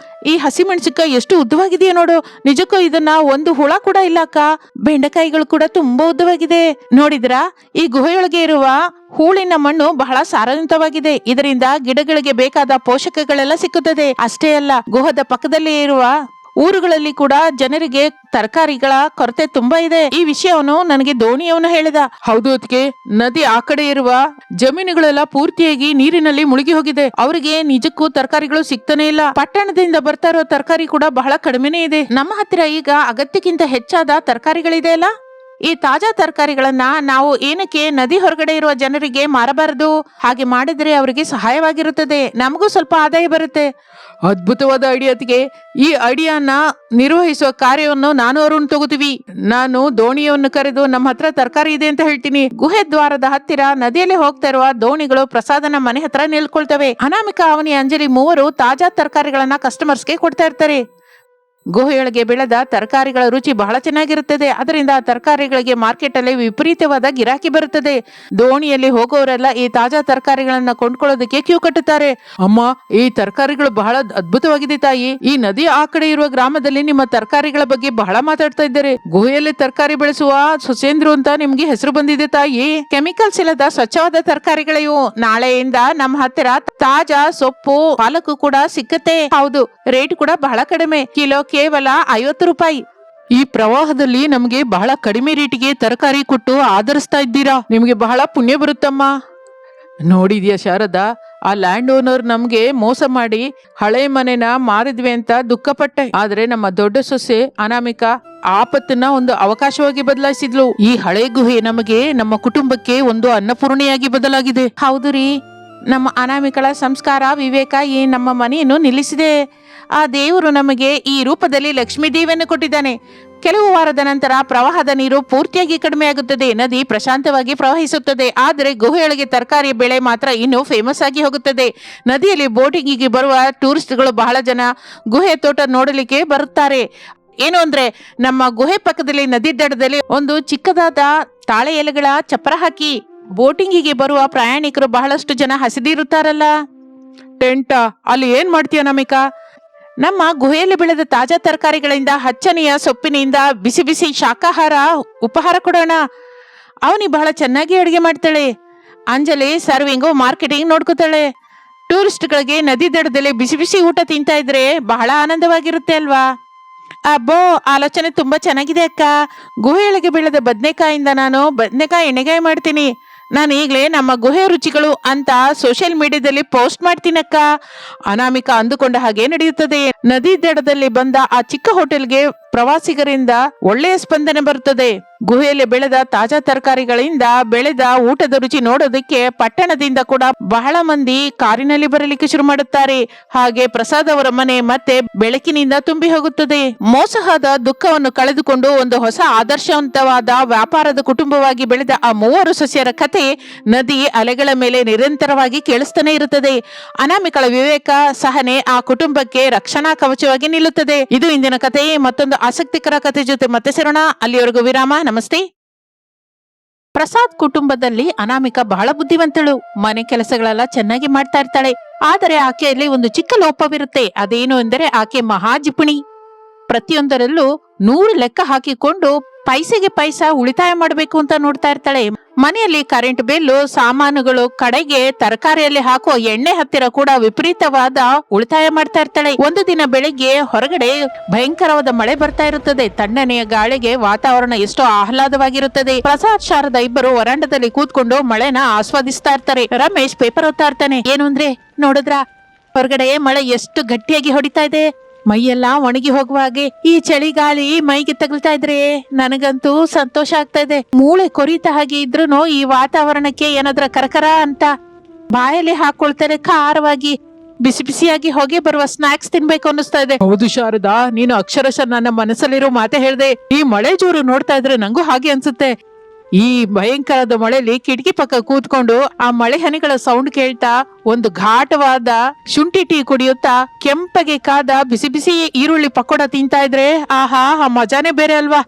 ಈ ಹಸಿಮೆಣಸಿನಕಾಯಿ ಎಷ್ಟು ಉದ್ದವಾಗಿದೆಯೋ ನೋಡು. ನಿಜಕ್ಕೂ ಇದನ್ನ ಒಂದು ಹುಳ ಕೂಡ ಇಲ್ಲ ಅಕ್ಕ. ಬೆಂಡೆಕಾಯಿಗಳು ಕೂಡ ತುಂಬಾ ಉದ್ದವಾಗಿದೆ. ನೋಡಿದ್ರಾ, ಈ ಗುಹೆಯೊಳಗೆ ಇರುವ ಹೂಳಿನ ಮಣ್ಣು ಬಹಳ ಸಾರವಂತವಾಗಿದೆ. ಇದರಿಂದ ಗಿಡಗಳಿಗೆ ಬೇಕಾದ ಪೋಷಕಗಳೆಲ್ಲ ಸಿಕ್ಕುತ್ತದೆ. ಅಷ್ಟೇ ಅಲ್ಲ, ಗುಹದ ಪಕ್ಕದಲ್ಲಿ ಇರುವ ಊರುಗಳಲ್ಲಿ ಕೂಡ ಜನರಿಗೆ ತರಕಾರಿಗಳ ಕೊರತೆ ತುಂಬಾ ಇದೆ. ಈ ವಿಷಯವನ್ನು ನನಗೆ ದೋಣಿಯವನು ಹೇಳಿದ. ಹೌದು ಅದಕ್ಕೆ, ನದಿ ಆ ಕಡೆ ಇರುವ ಜಮೀನುಗಳೆಲ್ಲ ಪೂರ್ತಿಯಾಗಿ ನೀರಿನಲ್ಲಿ ಮುಳುಗಿ ಹೋಗಿದೆ. ಅವರಿಗೆ ನಿಜಕ್ಕೂ ತರಕಾರಿಗಳು ಸಿಗ್ತಾನೆ ಇಲ್ಲ. ಪಟ್ಟಣದಿಂದ ಬರ್ತಾ ಇರೋ ತರಕಾರಿ ಕೂಡ ಬಹಳ ಕಡಿಮೆನೇ ಇದೆ. ನಮ್ಮ ಹತ್ತಿರ ಈಗ ಅಗತ್ಯಕ್ಕಿಂತ ಹೆಚ್ಚಾದ ತರಕಾರಿಗಳಿದೆ ಅಲ್ಲ. ಈ ತಾಜಾ ತರಕಾರಿಗಳನ್ನ ನಾವು ಏನಕ್ಕೆ ನದಿ ಹೊರಗಡೆ ಇರುವ ಜನರಿಗೆ ಮಾರಬಾರದು? ಹಾಗೆ ಮಾಡಿದ್ರೆ ಅವರಿಗೆ ಸಹಾಯವಾಗಿರುತ್ತದೆ, ನಮಗೂ ಸ್ವಲ್ಪ ಆದಾಯ ಬರುತ್ತೆ. ಅದ್ಭುತವಾದ ಐಡಿಯಾತಿಗೆ. ಈ ಐಡಿಯಾನ ನಿರ್ವಹಿಸುವ ಕಾರ್ಯವನ್ನು ನಾನು ಅರುಣ್ ತಗೋತೀವಿ. ನಾನು ದೋಣಿಯನ್ನು ಕರೆದು ನಮ್ಮ ಹತ್ರ ತರಕಾರಿ ಇದೆ ಅಂತ ಹೇಳ್ತೀನಿ. ಗುಹೆ ದ್ವಾರದ ಹತ್ತಿರ ನದಿಯಲ್ಲಿ ಹೋಗ್ತಾ ಇರುವ ದೋಣಿಗಳು ಪ್ರಸಾದನ ಮನೆ ಹತ್ರ ನಿಲ್ಕೊಳ್ತವೆ. ಅನಾಮಿಕ, ಅವನಿ, ಅಂಜಲಿ ಮೂವರು ತಾಜಾ ತರಕಾರಿಗಳನ್ನ ಕಸ್ಟಮರ್ಸ್ಗೆ ಕೊಡ್ತಾ ಇರ್ತಾರೆ. ಗುಹೆಯೊಳಗೆ ಬೆಳೆದ ತರಕಾರಿಗಳ ರುಚಿ ಬಹಳ ಚೆನ್ನಾಗಿರುತ್ತದೆ. ಅದರಿಂದ ತರಕಾರಿಗಳಿಗೆ ಮಾರ್ಕೆಟ್ ಅಲ್ಲಿ ವಿಪರೀತವಾದ ಗಿರಾಕಿ ಬರುತ್ತದೆ. ದೋಣಿಯಲ್ಲಿ ಹೋಗೋರೆಲ್ಲ ಈ ತಾಜಾ ತರಕಾರಿಗಳನ್ನ ಕೊಂಡ್ಕೊಳ್ಳೋದಕ್ಕೆ ಕ್ಯೂ ಕಟ್ಟುತ್ತಾರೆ. ಅಮ್ಮ, ಈ ತರಕಾರಿಗಳು ಬಹಳ ಅದ್ಭುತವಾಗಿದೆ ತಾಯಿ. ಈ ನದಿ ಆ ಕಡೆ ಇರುವ ಗ್ರಾಮದಲ್ಲಿ ನಿಮ್ಮ ತರಕಾರಿಗಳ ಬಗ್ಗೆ ಬಹಳ ಮಾತಾಡ್ತಾ ಇದ್ದಾರೆ. ಗುಹೆಯಲ್ಲಿ ತರಕಾರಿ ಬೆಳೆಸುವ ಸುಸೇಂದ್ರು ಅಂತ ನಿಮ್ಗೆ ಹೆಸರು ಬಂದಿದೆ ತಾಯಿ. ಕೆಮಿಕಲ್ಸ್ ಇಲ್ಲದ ಸ್ವಚ್ಛವಾದ ತರಕಾರಿಗಳಿವು. ನಾಳೆಯಿಂದ ನಮ್ಮ ಹತ್ತಿರ ತಾಜಾ ಸೊಪ್ಪು, ಪಾಲಕು ಕೂಡ ಸಿಕ್ಕತ್ತೆ. ಹೌದು, ರೇಟ್ ಕೂಡ ಬಹಳ ಕಡಿಮೆ. ಕಿಲೋ ಕೇವಲ 50 ರೂಪಾಯಿ. ಈ ಪ್ರವಾಹದಲ್ಲಿ ನಮ್ಗೆ ಬಹಳ ಕಡಿಮೆ ರೇಟಿಗೆ ತರಕಾರಿ ಕೊಟ್ಟು ಆಧರಿಸ್ತಾ ಇದ್ದೀರಾ. ನಿಮ್ಗೆ ಬಹಳ ಪುಣ್ಯ ಬರುತ್ತಮ್ಮ. ನೋಡಿದ್ಯಾ ಶಾರದಾ, ಆ ಲ್ಯಾಂಡ್ ಓನರ್ ನಮ್ಗೆ ಮೋಸ ಮಾಡಿ ಹಳೆ ಮನೆನ ಮಾರಿದ್ವಿ ಅಂತ ದುಃಖಪಟ್ಟೆ. ಆದ್ರೆ ನಮ್ಮ ದೊಡ್ಡ ಸೊಸೆ ಅನಾಮಿಕಾ ಆಪತ್ತನ್ನ ಒಂದು ಅವಕಾಶವಾಗಿ ಬದಲಾಯಿಸಿದ್ಲು. ಈ ಹಳೆ ಗುಹೆ ನಮಗೆ, ನಮ್ಮ ಕುಟುಂಬಕ್ಕೆ ಒಂದು ಅನ್ನಪೂರ್ಣೆಯಾಗಿ ಬದಲಾಗಿದೆ. ಹೌದು ರೀ, ನಮ್ಮ ಅನಾಮಿಕಳ ಸಂಸ್ಕಾರ, ವಿವೇಕ ಈ ನಮ್ಮ ಮನೆಯನ್ನು ನಿಲ್ಲಿಸಿದೆ. ಆ ದೇವರು ನಮಗೆ ಈ ರೂಪದಲ್ಲಿ ಲಕ್ಷ್ಮೀ ದೇವಿಯನ್ನು ಕೊಟ್ಟಿದ್ದಾನೆ. ಕೆಲವು ವಾರದ ನಂತರ ಪ್ರವಾಹದ ನೀರು ಪೂರ್ತಿಯಾಗಿ ಕಡಿಮೆ ಆಗುತ್ತದೆ. ನದಿ ಪ್ರಶಾಂತವಾಗಿ ಪ್ರವಹಿಸುತ್ತದೆ. ಆದರೆ ಗುಹೆಯೊಳಗೆ ತರಕಾರಿ ಬೆಳೆ ಮಾತ್ರ ಇನ್ನೂ ಫೇಮಸ್ ಆಗಿ ಹೋಗುತ್ತದೆ. ನದಿಯಲ್ಲಿ ಬೋಟಿಂಗಿಗೆ ಬರುವ ಟೂರಿಸ್ಟ್ಗಳು ಬಹಳ ಜನ ಗುಹೆ ತೋಟ ನೋಡಲಿಕ್ಕೆ ಬರುತ್ತಾರೆ. ಏನು ಅಂದ್ರೆ, ನಮ್ಮ ಗುಹೆ ಪಕ್ಕದಲ್ಲಿ ನದಿ ದಡದಲ್ಲಿ ಒಂದು ಚಿಕ್ಕದಾದ ತಾಳೆ ಎಲೆಗಳ ಚಪ್ಪರ ಹಾಕಿ ಬೋಟಿಂಗಿಗೆ ಬರುವ ಪ್ರಯಾಣಿಕರು ಬಹಳಷ್ಟು ಜನ ಹಸಿದಿರುತ್ತಾರಲ್ಲ. ಟೆಂಟ ಅಲ್ಲಿ ಏನ್ ಮಾಡ್ತೀಯ ನಮಿಕಾ? ನಮ್ಮ ಗುಹೆಯಲ್ಲಿ ಬೆಳೆದ ತಾಜಾ ತರಕಾರಿಗಳಿಂದ, ಹಚ್ಚನೆಯ ಸೊಪ್ಪಿನಿಂದ ಬಿಸಿ ಬಿಸಿ ಶಾಕಾಹಾರ ಉಪಹಾರ ಕೊಡೋಣ. ಅವನಿ ಬಹಳ ಚೆನ್ನಾಗಿ ಅಡುಗೆ ಮಾಡ್ತಾಳೆ. ಅಂಜಲಿ ಸರ್ವಿಂಗು, ಮಾರ್ಕೆಟಿಂಗ್ ನೋಡ್ಕೋತಾಳೆ. ಟೂರಿಸ್ಟ್ಗಳಿಗೆ ನದಿ ದಡದಲ್ಲಿ ಬಿಸಿ ಬಿಸಿ ಊಟ ತಿಂತಾ ಇದ್ರೆ ಬಹಳ ಆನಂದವಾಗಿರುತ್ತೆ ಅಲ್ವಾ? ಅಬ್ಬೋ, ಆಲೋಚನೆ ತುಂಬಾ ಚೆನ್ನಾಗಿದೆ ಅಕ್ಕ. ಗುಹೆಯೊಳಗೆ ಬೆಳೆದ ಬದನೆಕಾಯಿಂದ ನಾನು ಬದನೆಕಾಯಿ ಎಣ್ಣೆಗಾಯಿ ಮಾಡ್ತೀನಿ. ನಾನು ಈಗಲೇ ನಮ್ಮ ಗುಹೆ ರುಚಿಗಳು ಅಂತ ಸೋಷಿಯಲ್ ಮೀಡಿಯಾದಲ್ಲಿ ಪೋಸ್ಟ್ ಮಾಡ್ತೀನಕ್ಕ. ಅನಾಮಿಕಾ ಅಂದುಕೊಂಡ ಹಾಗೆ ನಡೆಯುತ್ತದೆ. ನದಿ ದಡದಲ್ಲಿ ಬಂದ ಆ ಚಿಕ್ಕ ಹೋಟೆಲ್ಗೆ ಪ್ರವಾಸಿಗರಿಂದ ಒಳ್ಳೆಯ ಸ್ಪಂದನೆ ಬರುತ್ತದೆ. ಗುಹೆಯಲ್ಲಿ ಬೆಳೆದ ತಾಜಾ ತರಕಾರಿಗಳಿಂದ ಬೆಳೆದ ಊಟದ ರುಚಿ ನೋಡೋದಕ್ಕೆ ಪಟ್ಟಣದಿಂದ ಕೂಡ ಬಹಳ ಮಂದಿ ಕಾರಿನಲ್ಲಿ ಬರಲಿಕ್ಕೆ ಶುರು ಮಾಡುತ್ತಾರೆ. ಹಾಗೆ ಪ್ರಸಾದ್ ಅವರ ಮನೆ ಮತ್ತೆ ಬೆಳಕಿನಿಂದ ತುಂಬಿ ಹೋಗುತ್ತದೆ. ಮೋಸವಾದ ದುಃಖವನ್ನು ಕಳೆದುಕೊಂಡು ಒಂದು ಹೊಸ ಆದರ್ಶವಂತವಾದ ವ್ಯಾಪಾರದ ಕುಟುಂಬವಾಗಿ ಬೆಳೆದ ಆ ಮೂವರು ಸಸ್ಯರ ಕಥೆ ನದಿ ಅಲೆಗಳ ಮೇಲೆ ನಿರಂತರವಾಗಿ ಕೇಳಿಸ್ತಾನೆ ಇರುತ್ತದೆ. ಅನಾಮಿಕಳ ವಿವೇಕ, ಸಹನೆ ಆ ಕುಟುಂಬಕ್ಕೆ ರಕ್ಷಣಾ ಕವಚವಾಗಿ ನಿಲ್ಲುತ್ತದೆ. ಇದು ಇಂದಿನ ಕಥೆ. ಮತ್ತೊಂದು ಆಸಕ್ತಿಕರ ಕಥೆ ಜೊತೆ ಮತ್ತೆ ಸೇರೋಣ. ಅಲ್ಲಿವರೆಗೂ ವಿರಾಮ. ನಮಸ್ತೆ. ಪ್ರಸಾದ್ ಕುಟುಂಬದಲ್ಲಿ ಅನಾಮಿಕಾ ಬಹಳ ಬುದ್ಧಿವಂತಳು. ಮನೆ ಕೆಲಸಗಳೆಲ್ಲ ಚೆನ್ನಾಗಿ ಮಾಡ್ತಾ ಇರ್ತಾಳೆ. ಆದರೆ ಆಕೆಯಲ್ಲಿ ಒಂದು ಚಿಕ್ಕ ಲೋಪವಿರುತ್ತೆ. ಅದೇನು ಎಂದರೆ ಆಕೆ ಮಹಾಜಿಪುಣಿ. ಪ್ರತಿಯೊಂದರಲ್ಲೂ 100 ಲೆಕ್ಕ ಹಾಕಿಕೊಂಡು ಪೈಸೆಗೆ ಪೈಸಾ ಉಳಿತಾಯ ಮಾಡಬೇಕು ಅಂತ ನೋಡ್ತಾ ಇರ್ತಾಳೆ. ಮನೆಯಲ್ಲಿ ಕರೆಂಟ್ ಬಿಲ್ಲು, ಸಾಮಾನುಗಳು, ಕಡೆಗೆ ತರಕಾರಿಯಲ್ಲಿ ಹಾಕುವ ಎಣ್ಣೆ ಹತ್ತಿರ ಕೂಡ ವಿಪರೀತವಾದ ಉಳಿತಾಯ ಮಾಡ್ತಾ ಇರ್ತಾಳೆ. ಒಂದು ದಿನ ಬೆಳಿಗ್ಗೆ ಹೊರಗಡೆ ಭಯಂಕರವಾದ ಮಳೆ ಬರ್ತಾ ಇರುತ್ತದೆ. ತಣ್ಣನೆಯ ಗಾಳಿಗೆ ವಾತಾವರಣ ಎಷ್ಟೋ ಆಹ್ಲಾದವಾಗಿರುತ್ತದೆ. ಪ್ರಸಾದ್, ಶಾರದಾ ಇಬ್ಬರು ವರಾಂಡದಲ್ಲಿ ಕೂತ್ಕೊಂಡು ಮಳೆನ ಆಸ್ವಾದಿಸ್ತಾ ಇರ್ತಾರೆ. ರಮೇಶ್ ಪೇಪರ್ ಓದ್ತಾ ಇರ್ತಾನೆ. ಏನು ಅಂದ್ರೆ, ನೋಡಿದ್ರ ಹೊರಗಡೆ ಮಳೆ ಎಷ್ಟು ಗಟ್ಟಿಯಾಗಿ ಹೊಡಿತಾ ಇದೆ. ಮೈಯೆಲ್ಲ ಒಣಗಿ ಹೋಗುವ ಹಾಗೆ ಈ ಚಳಿಗಾಳಿ ಮೈಗೆ ತಗಲ್ತಾ ಇದ್ರೆ ನನಗಂತೂ ಸಂತೋಷ ಆಗ್ತಾ ಇದೆ. ಮೂಳೆ ಕೊರಿತ ಹಾಗೆ ಇದ್ರೂ ಈ ವಾತಾವರಣಕ್ಕೆ ಏನಾದ್ರ ಕರಕರ ಅಂತ ಬಾಯಲ್ಲಿ ಹಾಕೊಳ್ತಾರೆ. ಖಾರವಾಗಿ ಬಿಸಿ ಬಿಸಿಯಾಗಿ ಹೊಗೆ ಬರುವ ಸ್ನಾಕ್ಸ್ ತಿನ್ಬೇಕು ಅನ್ನಿಸ್ತಾ ಇದೆ. ಹೌದು ಶಾರದಾ, ನೀನು ಅಕ್ಷರಶಃ ನನ್ನ ಮನಸ್ಸಲ್ಲಿರೋ ಮಾತೆ ಹೇಳ್ದೆ. ಈ ಮಳೆ ಜೋರು ನೋಡ್ತಾ ಇದ್ರೆ ನಂಗೂ ಹಾಗೆ ಅನ್ಸುತ್ತೆ. ಈ ಭಯಂಕರದ ಮಳೆಯಲ್ಲಿ ಕಿಟಕಿ ಪಕ್ಕ ಕೂತ್ಕೊಂಡು ಆ ಮಳೆ ಹನಿಗಳ ಸೌಂಡ್ ಕೇಳ್ತಾ ಒಂದು ಘಾಟವಾದ ಶುಂಠಿ ಟೀ ಕುಡಿಯುತ್ತಾ ಕೆಂಪಗೆ ಕಾದ ಬಿಸಿ ಬಿಸಿ ಈರುಳ್ಳಿ ಪಕೋಡ ತಿಂತಾ ಇದ್ರೆ ಆಹಾ, ಆ ಮಜಾನೇ ಬೇರೆ ಅಲ್ವಾ.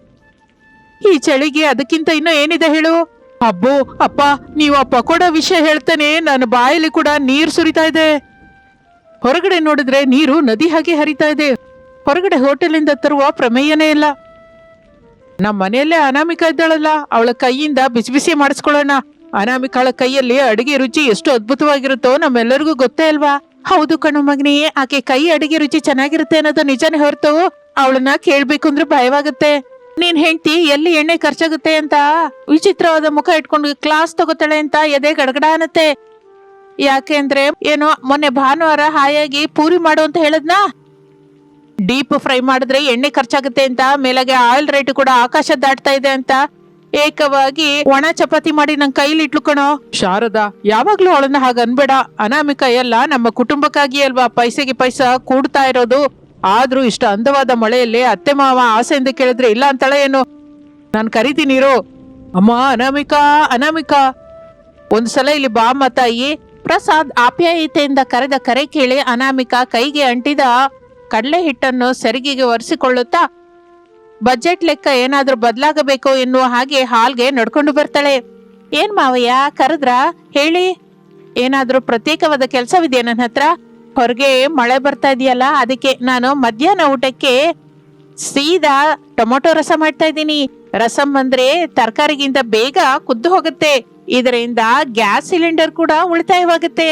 ಈ ಚಳಿಗೆ ಅದಕ್ಕಿಂತ ಇನ್ನೂ ಏನಿದೆ ಹೇಳು. ಅಬ್ಬೋ ಅಪ್ಪ, ನೀವು ಆ ಪಕೋಡ ವಿಷಯ ಹೇಳ್ತಾನೆ ನನ್ನ ಬಾಯಲ್ಲಿ ಕೂಡ ನೀರು ಸುರಿತಾ ಇದೆ. ಹೊರಗಡೆ ನೋಡಿದ್ರೆ ನೀರು ನದಿ ಹಾಗೆ ಹರಿತಾ ಇದೆ. ಹೊರಗಡೆ ಹೋಟೆಲಿಂದ ತರುವ ಪ್ರಮೇಯನೇ ಇಲ್ಲ. ನಮ್ಮ ಮನೆಯಲ್ಲೇ ಅನಾಮಿಕಾ ಇದ್ದಾಳಲ್ಲ, ಅವಳ ಕೈಯಿಂದ ಬಿಸಿ ಬಿಸಿ ಮಾಡಿಸ್ಕೊಳ್ಳೋಣ. ಅನಾಮಿಕಾಳ ಕೈಯಲ್ಲಿ ಅಡಿಗೆ ರುಚಿ ಎಷ್ಟು ಅದ್ಭುತವಾಗಿರುತ್ತೋ ನಮ್ಮೆಲ್ಲರಿಗೂ ಗೊತ್ತೇ ಅಲ್ವಾ? ಹೌದು ಕಣು ಮಗನಿ, ಆಕೆ ಕೈ ಅಡಿಗೆ ರುಚಿ ಚೆನ್ನಾಗಿರುತ್ತೆ ಅನ್ನೋದು ನಿಜಾನೇ ಹೊರತು ಅವಳನ್ನ ಕೇಳ್ಬೇಕು ಅಂದ್ರೆ ಭಯವಾಗುತ್ತೆ. ನೀನ್ ಹೆಂಡ್ತಿ ಎಲ್ಲಿ ಎಣ್ಣೆ ಖರ್ಚಾಗುತ್ತೆ ಅಂತ ವಿಚಿತ್ರವಾದ ಮುಖ ಇಟ್ಕೊಂಡು ಕ್ಲಾಸ್ ತಗೋತಾಳೆ ಅಂತ ಎದೆ ಗಡಗಡ ಅನ್ನತ್ತೆ. ಯಾಕೆ ಅಂದ್ರೆ ಏನೋ ಮೊನ್ನೆ ಭಾನುವಾರ ಹಾಯಾಗಿ ಪೂರಿ ಮಾಡು ಅಂತ ಹೇಳದ್ನಾ, ಡೀಪ್ ಫ್ರೈ ಮಾಡಿದ್ರೆ ಎಣ್ಣೆ ಖರ್ಚಾಗುತ್ತೆ ಅಂತ, ಮೇಲಾಗೆ ಆಯಿಲ್ ರೇಟ್ ಕೂಡ ಆಕಾಶ ದಾಟ್ತಾ ಇದೆ ಅಂತ ಏಕವಾಗಿ ಒಣ ಚಪಾತಿ ಮಾಡಿ ನನ್ ಕೈಲಿ ಇಟ್ಲು ಕಣೋ. ಶಾರದಾ, ಯಾವಾಗ್ಲೂ ಅವಳನ್ನ ಹಾಗ ಅನ್ಬೇಡ. ಅನಾಮಿಕಾ ಎಲ್ಲ ನಮ್ಮ ಕುಟುಂಬಕ್ಕಾಗಿ ಅಲ್ವಾ ಪೈಸೆಗೆ ಪೈಸಾ ಕೂಡ್ತಾ ಇರೋದು. ಆದ್ರೂ ಇಷ್ಟ ಅಂದವಾದ ಮಳೆಯಲ್ಲಿ ಅತ್ತೆ ಮಾವ ಆಸೆಯಿಂದ ಕೇಳಿದ್ರೆ ಇಲ್ಲ ಅಂತಾಳೆ ಏನು? ನಾನ್ ಕರಿತೀನಿ ಇರು. ಅಮ್ಮ ಅನಾಮಿಕಾ, ಅನಾಮಿಕಾ, ಒಂದ್ಸಲ ಇಲ್ಲಿ ಬಾ ಅಮ್ಮ ತಾಯಿ. ಪ್ರಸಾದ್ ಆಪ್ಯಾಯತೆಯಿಂದ ಕರೆದ ಕರೆ ಕೇಳಿ ಅನಾಮಿಕಾ ಕೈಗೆ ಅಂಟಿದ ಕಡಲೆ ಹಿಟ್ಟನ್ನು ಸೆರಗಿಗೆ ಒರೆಸಿಕೊಳ್ಳುತ್ತಾ ಬಜೆಟ್ ಲೆಕ್ಕ ಏನಾದ್ರೂ ಬದಲಾಗಬೇಕು ಎನ್ನುವ ಹಾಗೆ ಹಾಲ್ಗೆ ನಡ್ಕೊಂಡು ಬರ್ತಾಳೆ. ಏನ್ ಮಾವಯ್ಯ ಕರೆದ್ರ? ಹೇಳಿ, ಏನಾದ್ರೂ ಪ್ರತ್ಯೇಕವಾದ ಕೆಲಸವಿದೆಯಾ ನನ್ನ ಹತ್ರ? ಹೊರಗೆ ಮಳೆ ಬರ್ತಾ ಇದೆಯಲ್ಲ, ಅದಕ್ಕೆ ನಾನು ಮಧ್ಯಾಹ್ನ ಊಟಕ್ಕೆ ಸೀದಾ ಟೊಮೊಟೊ ರಸ ಮಾಡ್ತಾ ಇದ್ದೀನಿ. ರಸಂ ಅಂದ್ರೆ ತರಕಾರಿಗಿಂತ ಬೇಗ ಕುದ್ದು ಹೋಗುತ್ತೆ. ಇದರಿಂದ ಗ್ಯಾಸ್ ಸಿಲಿಂಡರ್ ಕೂಡ ಉಳಿತಾಯವಾಗುತ್ತೆ.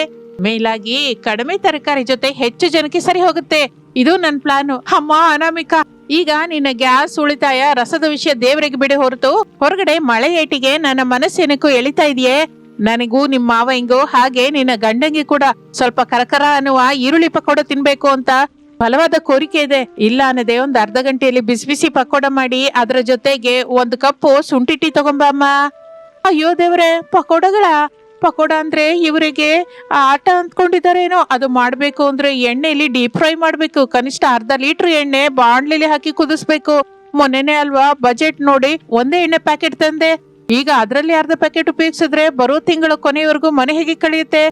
ಮೇಲಾಗಿ ಕಡಿಮೆ ತರಕಾರಿ ಜೊತೆ ಹೆಚ್ಚು ಜನಕ್ಕೆ ಸರಿ ಹೋಗುತ್ತೆ. ಇದು ನನ್ ಪ್ಲಾನು. ಅಮ್ಮ ಅನಾಮಿಕಾ, ಈಗ ನಿನ್ನ ಗ್ಯಾಸ್ ಉಳಿತಾಯ ರಸದ ವಿಷಯ ದೇವರಿಗೆ ಬಿಡಿ ಹೊರತು ಹೊರಗಡೆ ಮಳೆ ಏಟಿಗೆ ನನ್ನ ಮನಸ್ಸೇನಕ್ಕೂ ಎಳಿತಾ ಇದೆಯೇ? ನನಗೂ ನಿಮ್ಮ ಮಾವಂಗೂ ಹಾಗೆ ನಿನ್ನ ಗಂಡಂಗೆ ಕೂಡ ಸ್ವಲ್ಪ ಕರಕರ ಅನ್ನುವ ಈರುಳ್ಳಿ ಪಕೋಡ ತಿನ್ಬೇಕು ಅಂತ ಬಲವಾದ ಕೋರಿಕೆ ಇದೆ. ಇಲ್ಲ ಅನ್ನದೆ ಒಂದ್ ಅರ್ಧ ಗಂಟೆಯಲ್ಲಿ ಬಿಸಿ ಬಿಸಿ ಪಕೋಡ ಮಾಡಿ ಅದ್ರ ಜೊತೆಗೆ 1 ಕಪ್ಪು ಶುಂಠಿ ಟೀ ತಗೊಂಬ ಅಮ್ಮ. ಅಯ್ಯೋ ದೇವ್ರೆ, ಪಕೋಡ ಅಂದ್ರೆ ಇವರಿಗೆ ಆಟ ಅಂದ್ಕೊಂಡಿದಾರೇನೋ. ಅದು ಮಾಡ್ಬೇಕು ಅಂದ್ರೆ ಎಣ್ಣೆಲಿ ಡೀಪ್ ಫ್ರೈ ಮಾಡ್ಬೇಕು. ಕನಿಷ್ಠ ಅರ್ಧ ಲೀಟರ್ ಎಣ್ಣೆ ಬಾಣ್ಲಿಲಿ ಹಾಕಿ ಕುದಿಸ್ಬೇಕು. ಮೊನ್ನೆನೆ ಅಲ್ವಾ ಬಜೆಟ್ ನೋಡಿ ಒಂದೇ ಎಣ್ಣೆ ಪ್ಯಾಕೆಟ್ ತಂದೆ. ಈಗ ಅದ್ರಲ್ಲಿ ಅರ್ಧ ಪ್ಯಾಕೆಟ್ ಉಪಯೋಗಿಸಿದ್ರೆ ಬರೋ ತಿಂಗಳ ಕೊನೆಯವರೆಗೂ ಮನೆ ಹೇಗೆ ಕಳೆಯುತ್ತೆ?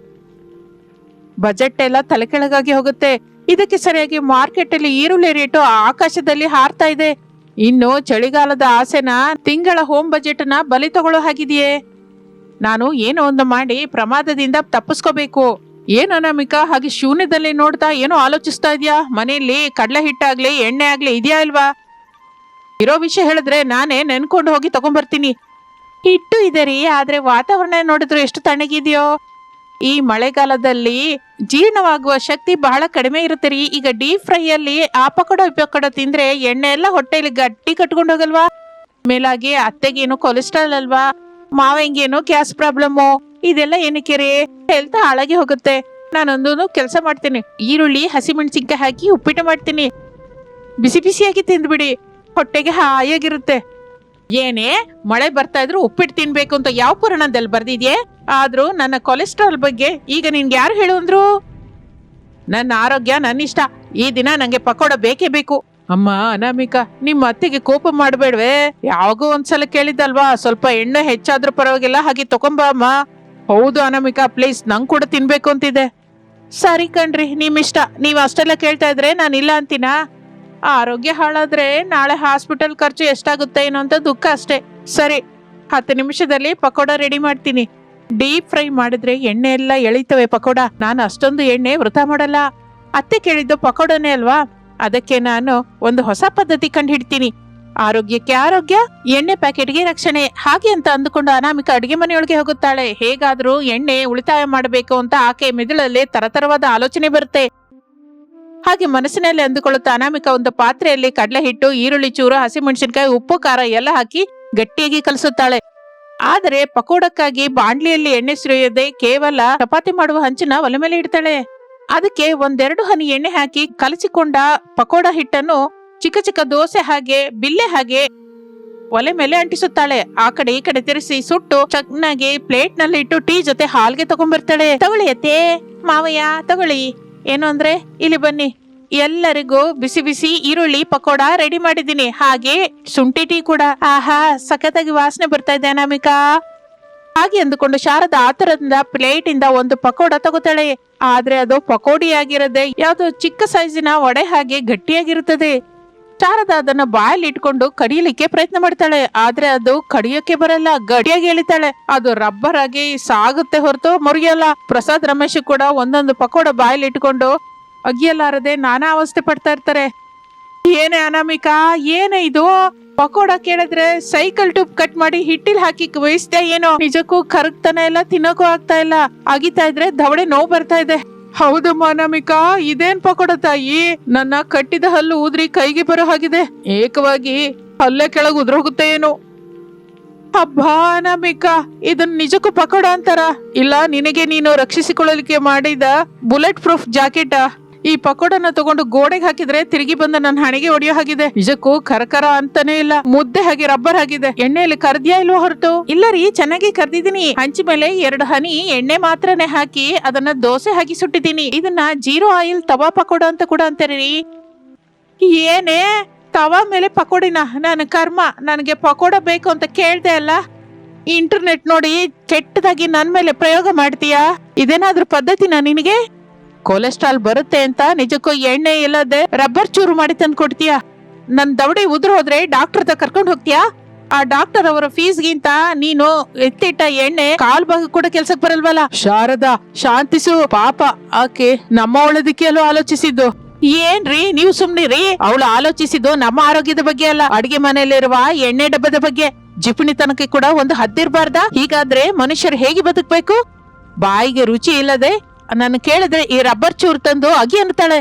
ಬಜೆಟ್ ಎಲ್ಲ ತಲೆ ಕೆಳಗಾಗಿ ಹೋಗುತ್ತೆ. ಇದಕ್ಕೆ ಸರಿಯಾಗಿ ಮಾರ್ಕೆಟ್ ಅಲ್ಲಿ ಈರುಳ್ಳಿ ರೇಟು ಆಕಾಶದಲ್ಲಿ ಹಾರ್ತಾ ಇದೆ. ಇನ್ನು ಚಳಿಗಾಲದ ಆಸೆನ ತಿಂಗಳ ಹೋಮ್ ಬಜೆಟ್ ನ ಬಲಿ ತಗೊಳ್ಳೋ ಹಾಗಿದೆಯೇ? ನಾನು ಏನೋ ಒಂದು ಮಾಡಿ ಪ್ರಮಾದದಿಂದ ತಪ್ಪಿಸ್ಕೋಬೇಕು. ಏನು ಅನಾಮಿಕಾ ಹಾಗೆ ಶೂನ್ಯದಲ್ಲಿ ನೋಡ್ತಾ ಏನೋ ಆಲೋಚಿಸ್ತಾ ಇದ್ಯಾ? ಮನೆಯಲ್ಲಿ ಕಡಲೆ ಹಿಟ್ಟಾಗ್ಲಿ ಎಣ್ಣೆ ಆಗ್ಲಿ ಇದೆಯಾ ಇಲ್ವಾ? ಇರೋ ವಿಷಯ ಹೇಳಿದ್ರೆ ನಾನೇ ನೆನ್ಕೊಂಡು ಹೋಗಿ ತಗೊಂಡ್ಬರ್ತೀನಿ. ಹಿಟ್ಟು ಇದೆ ರೀ, ಆದ್ರೆ ವಾತಾವರಣ ನೋಡಿದ್ರು ಎಷ್ಟು ತಣ್ಣಗಿದೆಯೋ. ಈ ಮಳೆಗಾಲದಲ್ಲಿ ಜೀರ್ಣವಾಗುವ ಶಕ್ತಿ ಬಹಳ ಕಡಿಮೆ ಇರುತ್ತೆ ರೀ. ಈಗ ಡೀಪ್ ಫ್ರೈ ಅಲ್ಲಿ ಆ ಪಕೋಡ ತಿಂದ್ರೆ ಎಣ್ಣೆ ಎಲ್ಲ ಹೊಟ್ಟೆಲಿ ಗಟ್ಟಿ ಕಟ್ಕೊಂಡು ಹೋಗಲ್ವಾ? ಮೇಲಾಗಿ ಅತ್ತೆಗೇನು ಕೊಲೆಸ್ಟ್ರಾಲ್ ಅಲ್ವಾ, ಮಾವಂಗೇನು ಗ್ಯಾಸ್ ಪ್ರಾಬ್ಲಮ್ಮು. ಇದೆಲ್ಲ ಏನಕ್ಕೆ ರೀ? ಹೆಲ್ತ್ ಹಾಳಾಗಿ ಹೋಗುತ್ತೆ. ನಾನೊಂದು ಕೆಲಸ ಮಾಡ್ತೀನಿ, ಈರುಳ್ಳಿ ಹಸಿಮೆಣಸಿನ್ಕಾಯಿ ಹಾಕಿ ಉಪ್ಪಿಟ್ಟು ಮಾಡ್ತೀನಿ. ಬಿಸಿ ಬಿಸಿಯಾಗಿ ತಿಂದ್ಬಿಡಿ, ಹೊಟ್ಟೆಗೆ ಹಾಯಾಗಿರುತ್ತೆ. ಏನೇ ಮಳೆ ಬರ್ತಾ ಇದ್ರು ಉಪ್ಪಿಟ್ಟು ತಿನ್ಬೇಕು ಅಂತ ಯಾವ ಪುರಾಣದಲ್ಲಿ ಬರ್ದಿದ್ಯೆ? ಆದ್ರೂ ನನ್ನ ಕೊಲೆಸ್ಟ್ರಾಲ್ ಬಗ್ಗೆ ಈಗ ನಿನ್ಗೆ ಯಾರು ಹೇಳು ಅಂದ್ರು? ನನ್ನ ಆರೋಗ್ಯ ನನ್ನಿಷ್ಟ. ಈ ದಿನ ನಂಗೆ ಪಕೋಡ ಬೇಕೇ ಬೇಕು. ಅಮ್ಮ ಅನಾಮಿಕಾ, ನಿಮ್ಮ ಅತ್ತೆಗೆ ಕೋಪ ಮಾಡ್ಬೇಡ್ವೆ? ಯಾವಾಗೋ ಒಂದ್ಸಲ ಕೇಳಿದ್ದಲ್ವಾ, ಸ್ವಲ್ಪ ಎಣ್ಣೆ ಹೆಚ್ಚಾದ್ರೂ ಪರವಾಗಿಲ್ಲ, ಹಾಗೆ ತಗೊಂಬ ಅಮ್ಮ. ಹೌದು ಅನಾಮಿಕಾ, ಪ್ಲೀಸ್, ನಂಗೆ ಕೂಡ ತಿನ್ಬೇಕು ಅಂತಿದೆ. ಸರಿ ಕಣ್ರಿ, ನಿಮ್ ಇಷ್ಟ. ನೀವ್ ಅಷ್ಟೆಲ್ಲ ಕೇಳ್ತಾ ಇದ್ರೆ ನಾನು ಇಲ್ಲ ಅಂತೀನಾ? ಆರೋಗ್ಯ ಹಾಳಾದ್ರೆ ನಾಳೆ ಹಾಸ್ಪಿಟಲ್ ಖರ್ಚು ಎಷ್ಟಾಗುತ್ತೆ ಏನೋ ಅಂತ ದುಃಖ ಅಷ್ಟೇ. ಸರಿ, 10 ನಿಮಿಷದಲ್ಲಿ ಪಕೋಡ ರೆಡಿ ಮಾಡ್ತೀನಿ. ಡೀಪ್ ಫ್ರೈ ಮಾಡಿದ್ರೆ ಎಣ್ಣೆ ಎಲ್ಲ ಎಳಿತವೆ ಪಕೋಡ. ನಾನು ಅಷ್ಟೊಂದು ಎಣ್ಣೆ ವೃಥಾ ಮಾಡಲ್ಲ. ಅತ್ತೆ ಕೇಳಿದ್ದು ಪಕೋಡನೇ ಅಲ್ವಾ, ಅದಕ್ಕೆ ನಾನು ಒಂದು ಹೊಸ ಪದ್ಧತಿ ಕಂಡು ಹಿಡ್ತೀನಿ. ಆರೋಗ್ಯಕ್ಕೆ ಆರೋಗ್ಯ, ಎಣ್ಣೆ ಪ್ಯಾಕೆಟ್ಗೆ ರಕ್ಷಣೆ, ಹಾಗೆ ಅಂತ ಅಂದುಕೊಂಡು ಅನಾಮಿಕಾ ಅಡಿಗೆ ಮನೆಯೊಳಗೆ ಹೋಗುತ್ತಾಳೆ. ಹೇಗಾದ್ರೂ ಎಣ್ಣೆ ಉಳಿತಾಯ ಮಾಡಬೇಕು ಅಂತ ಆಕೆ ಮೆದುಳಲ್ಲಿ ತರತರವಾದ ಆಲೋಚನೆ ಬರುತ್ತೆ. ಹಾಗೆ ಮನಸ್ಸಿನಲ್ಲಿ ಅಂದುಕೊಳ್ಳುತ್ತಾ ಅನಾಮಿಕಾ ಒಂದು ಪಾತ್ರೆಯಲ್ಲಿ ಕಡಲೆ ಹಿಟ್ಟು, ಈರುಳ್ಳಿ ಚೂರು, ಹಸಿಮೆಣಸಿನಕಾಯಿ, ಉಪ್ಪು, ಖಾರ ಎಲ್ಲ ಹಾಕಿ ಗಟ್ಟಿಯಾಗಿ ಕಲಸುತ್ತಾಳೆ. ಆದರೆ ಪಕೋಡಕ್ಕಾಗಿ ಬಾಂಡ್ಲಿಯಲ್ಲಿ ಎಣ್ಣೆ ಸುರಿಯದೆ ಕೇವಲ ಚಪಾತಿ ಮಾಡುವ ಹಂಚನ್ನ ಒಲೆ ಮೇಲೆ ಇಡ್ತಾಳೆ. ಅದಕ್ಕೆ 1-2 ಹನಿ ಎಣ್ಣೆ ಹಾಕಿ ಕಲಸಿಕೊಂಡ ಪಕೋಡ ಹಿಟ್ಟನ್ನು ಚಿಕ್ಕ ಚಿಕ್ಕ ದೋಸೆ ಹಾಗೆ ಬಿಲ್ಲೆ ಹಾಗೆ ಒಲೆ ಮೇಲೆ ಅಂಟಿಸುತ್ತಾಳೆ. ಆ ಕಡೆ ಈ ಕಡೆ ತಿರುಗಿಸಿ ಸುಟ್ಟು ಚೆನ್ನಾಗಿ ಪ್ಲೇಟ್ ನಲ್ಲಿ ಇಟ್ಟು ಟೀ ಜೊತೆ ಹಾಲ್ಗೆ ತಗೊಂಡ್ಬರ್ತಾಳೆ. ತಗೊಳ್ಳಿ ಅತ್ತೆ, ಮಾವಯ್ಯ ತಗೊಳ್ಳಿ. ಏನು ಅಂದ್ರೆ ಇಲ್ಲಿ ಬನ್ನಿ, ಎಲ್ಲರಿಗೂ ಬಿಸಿ ಬಿಸಿ ಈರುಳ್ಳಿ ಪಕೋಡ ರೆಡಿ ಮಾಡಿದ್ದೀನಿ, ಹಾಗೆ ಶುಂಠಿ ಟೀ ಕೂಡ. ಆಹಾ, ಸಖತ್ತಾಗಿ ವಾಸನೆ ಬರ್ತಾ ಇದೆ ಅನಾಮಿಕಾ. ಹಾಗೆ ಅಂದುಕೊಂಡು ಶಾರದಾ ಆತರದಿಂದ ಪ್ಲೇಟ್ ಇಂದ ಒಂದು ಪಕೋಡ ತಗೋತಾಳೆ. ಆದ್ರೆ ಅದು ಪಕೋಡಿ ಆಗಿರದೆ ಯಾವ್ದೋ ಚಿಕ್ಕ ಸೈಜಿನ ವಡೆ ಹಾಗೆ ಗಟ್ಟಿಯಾಗಿರುತ್ತದೆ. ಶಾರದಾ ಅದನ್ನ ಬಾಯಲ್ಲಿ ಇಟ್ಕೊಂಡು ಕಡಿಯಲಿಕ್ಕೆ ಪ್ರಯತ್ನ ಮಾಡ್ತಾಳೆ. ಆದ್ರೆ ಅದು ಕಡಿಯೋಕೆ ಬರಲ್ಲ, ಗಟ್ಟಿಯಾಗಿ ಎಳಿತಾಳೆ. ಅದು ರಬ್ಬರ್ ಆಗಿ ಸಾಗುತ್ತೆ ಹೊರತು ಮುರಿಯಲ್ಲ. ಪ್ರಸಾದ್ ರಮೇಶ್ ಕೂಡ ಒಂದೊಂದು ಪಕೋಡ ಬಾಯಲ್ಲಿ ಇಟ್ಕೊಂಡು ಅಗಿಯಲಾರದೆ ನಾನಾ ಅವಸ್ಥೆ ಪಡ್ತಾ ಇರ್ತಾರೆ. ಏನೇ ಅನಾಮಿಕಾ, ಏನೇ ಇದು? ಪಕೋಡ ಕೇಳಿದ್ರೆ ಸೈಕಲ್ ಟ್ಯೂಬ್ ಕಟ್ ಮಾಡಿ ಹಿಟ್ಟಿಲ್ ಹಾಕಿ ಬೇಯಿಸ್ದೆ ಏನೋ. ನಿಜಕ್ಕೂ ಕರಗ್ತಾನೆ ಇಲ್ಲ, ತಿನ್ನೋಕು ಆಗ್ತಾ ಇಲ್ಲ. ಅಗಿತಾ ಇದ್ರೆ ದವಡೆ ನೋವು ಬರ್ತಾ ಇದೆ. ಹೌದಮ್ಮ ಅನಾಮಿಕಾ, ಇದೇನ್ ಪಕೋಡ ತಾಯಿ? ನನ್ನ ಕಟ್ಟಿದ ಹಲ್ಲು ಊದ್ರಿ ಕೈಗೆ ಬರೋ ಹಾಗಿದೆ. ಏಕವಾಗಿ ಹಲ್ಲೆ ಕೆಳಗೆ ಉದ್ರೋಗುತ್ತೆ ಏನು? ಹಬ್ಬಾ ಅನಾಮಿಕಾ, ಇದನ್ ನಿಜಕ್ಕೂ ಪಕೋಡ ಅಂತಾರ? ಇಲ್ಲ ನಿನಗೆ ನೀನು ರಕ್ಷಿಸಿಕೊಳ್ಳಲಿಕ್ಕೆ ಮಾಡಿದ ಬುಲೆಟ್ ಪ್ರೂಫ್ ಜಾಕೆಟ್. ಈ ಪಕೋಡನ ತಗೊಂಡು ಗೋಡೆಗೆ ಹಾಕಿದ್ರೆ ತಿರುಗಿ ಬಂದ ನನ್ನ ಹಣೆಗೆ ಹೊಡೆಯೋ ಹಾಗಿದೆ. ನಿಜಕ್ಕೂ ಕರಕರ ಅಂತಾನೆ ಇಲ್ಲ, ಮುದ್ದೆ ಹಾಗೆ ರಬ್ಬರ್ ಆಗಿದೆ. ಎಣ್ಣೆಯಲ್ಲಿ ಕರ್ದಿಯಾ ಇಲ್ವೋ ಹೊರತು? ಇಲ್ಲ ರೀ, ಚೆನ್ನಾಗಿ ಕರ್ದಿದ್ದೀನಿ. ಹಂಚಿ ಮೇಲೆ 2 ಹನಿ ಎಣ್ಣೆ ಮಾತ್ರನೇ ಹಾಕಿ ಅದನ್ನ ದೋಸೆ ಹಾಕಿ ಸುಟ್ಟಿದ್ದೀನಿ. ಇದನ್ನ ಜೀರೋ ಆಯಿಲ್ ತವಾ ಪಕೋಡ ಅಂತ ಕೂಡ ಅಂತಾರೆ ರೀ. ಏನೇ ತವಾ ಮೇಲೆ ಪಕೋಡಿನ? ನನ್ನ ಕರ್ಮ, ನನಗೆ ಪಕೋಡ ಬೇಕು ಅಂತ ಕೇಳ್ದೆ ಅಲ್ಲ. ಇಂಟರ್ನೆಟ್ ನೋಡಿ ಕೆಟ್ಟದಾಗಿ ನನ್ ಮೇಲೆ ಪ್ರಯೋಗ ಮಾಡ್ತೀಯಾ? ಇದೇನಾದ್ರೂ ಪದ್ಧತಿನ ನಿನಗೆ? ಕೊಲೆಸ್ಟ್ರಾಲ್ ಬರುತ್ತೆ ಅಂತ ನಿಜಕ್ಕೂ ಎಣ್ಣೆ ಇಲ್ಲದೆ ರಬ್ಬರ್ ಚೂರು ಮಾಡಿ ತಂದು ಕೊಡ್ತೀಯಾ? ನನ್ ದವಡೆ ಉದುರು ಹೋದ್ರೆ ಡಾಕ್ಟರ್ ಹತ್ರ ಕರ್ಕೊಂಡು ಹೋಗ್ತೀಯಾ? ಆ ಡಾಕ್ಟರ್ ಅವರ ಫೀಸ್ಗಿಂತ ನೀನು ಎತ್ತಿಟ್ಟ ಎಣ್ಣೆ ಕಾಲ್ ಭಾಗ ಕೂಡ ಕೆಲ್ಸಕ್ ಬರಲ್ವಲ್ಲ. ಶಾರದಾ, ಶಾಂತಿಸು. ಪಾಪ ಆಕೆ ನಮ್ಮ ಒಳ್ಳೇದಕ್ಕೆ ಅಲ್ಲೂ ಆಲೋಚಿಸಿದ್ದು. ಏನ್ರಿ ನೀವು ಸುಮ್ನಿರಿ. ಅವಳು ಆಲೋಚಿಸಿದ್ದು ನಮ್ಮ ಆರೋಗ್ಯದ ಬಗ್ಗೆ ಅಲ್ಲ, ಅಡಿಗೆ ಮನೆಯಲ್ಲಿರುವ ಎಣ್ಣೆ ಡಬ್ಬದ ಬಗ್ಗೆ. ಜಿಪುಣಿತನಕ್ಕೆ ಕೂಡ ಒಂದು ಹದ್ದಿರ್ಬಾರ್ದ? ಹೀಗಾದ್ರೆ ಮನುಷ್ಯರು ಹೇಗೆ ಬದುಕ್ಬೇಕು? ಬಾಯಿಗೆ ರುಚಿ ಇಲ್ಲದೆ ನಾನು ಕೇಳಿದ್ರೆ ಈ ರಬ್ಬರ್ ಚೂರ್ ತಂದು ಅಗಿ ಅನ್ನತಾಳೆ.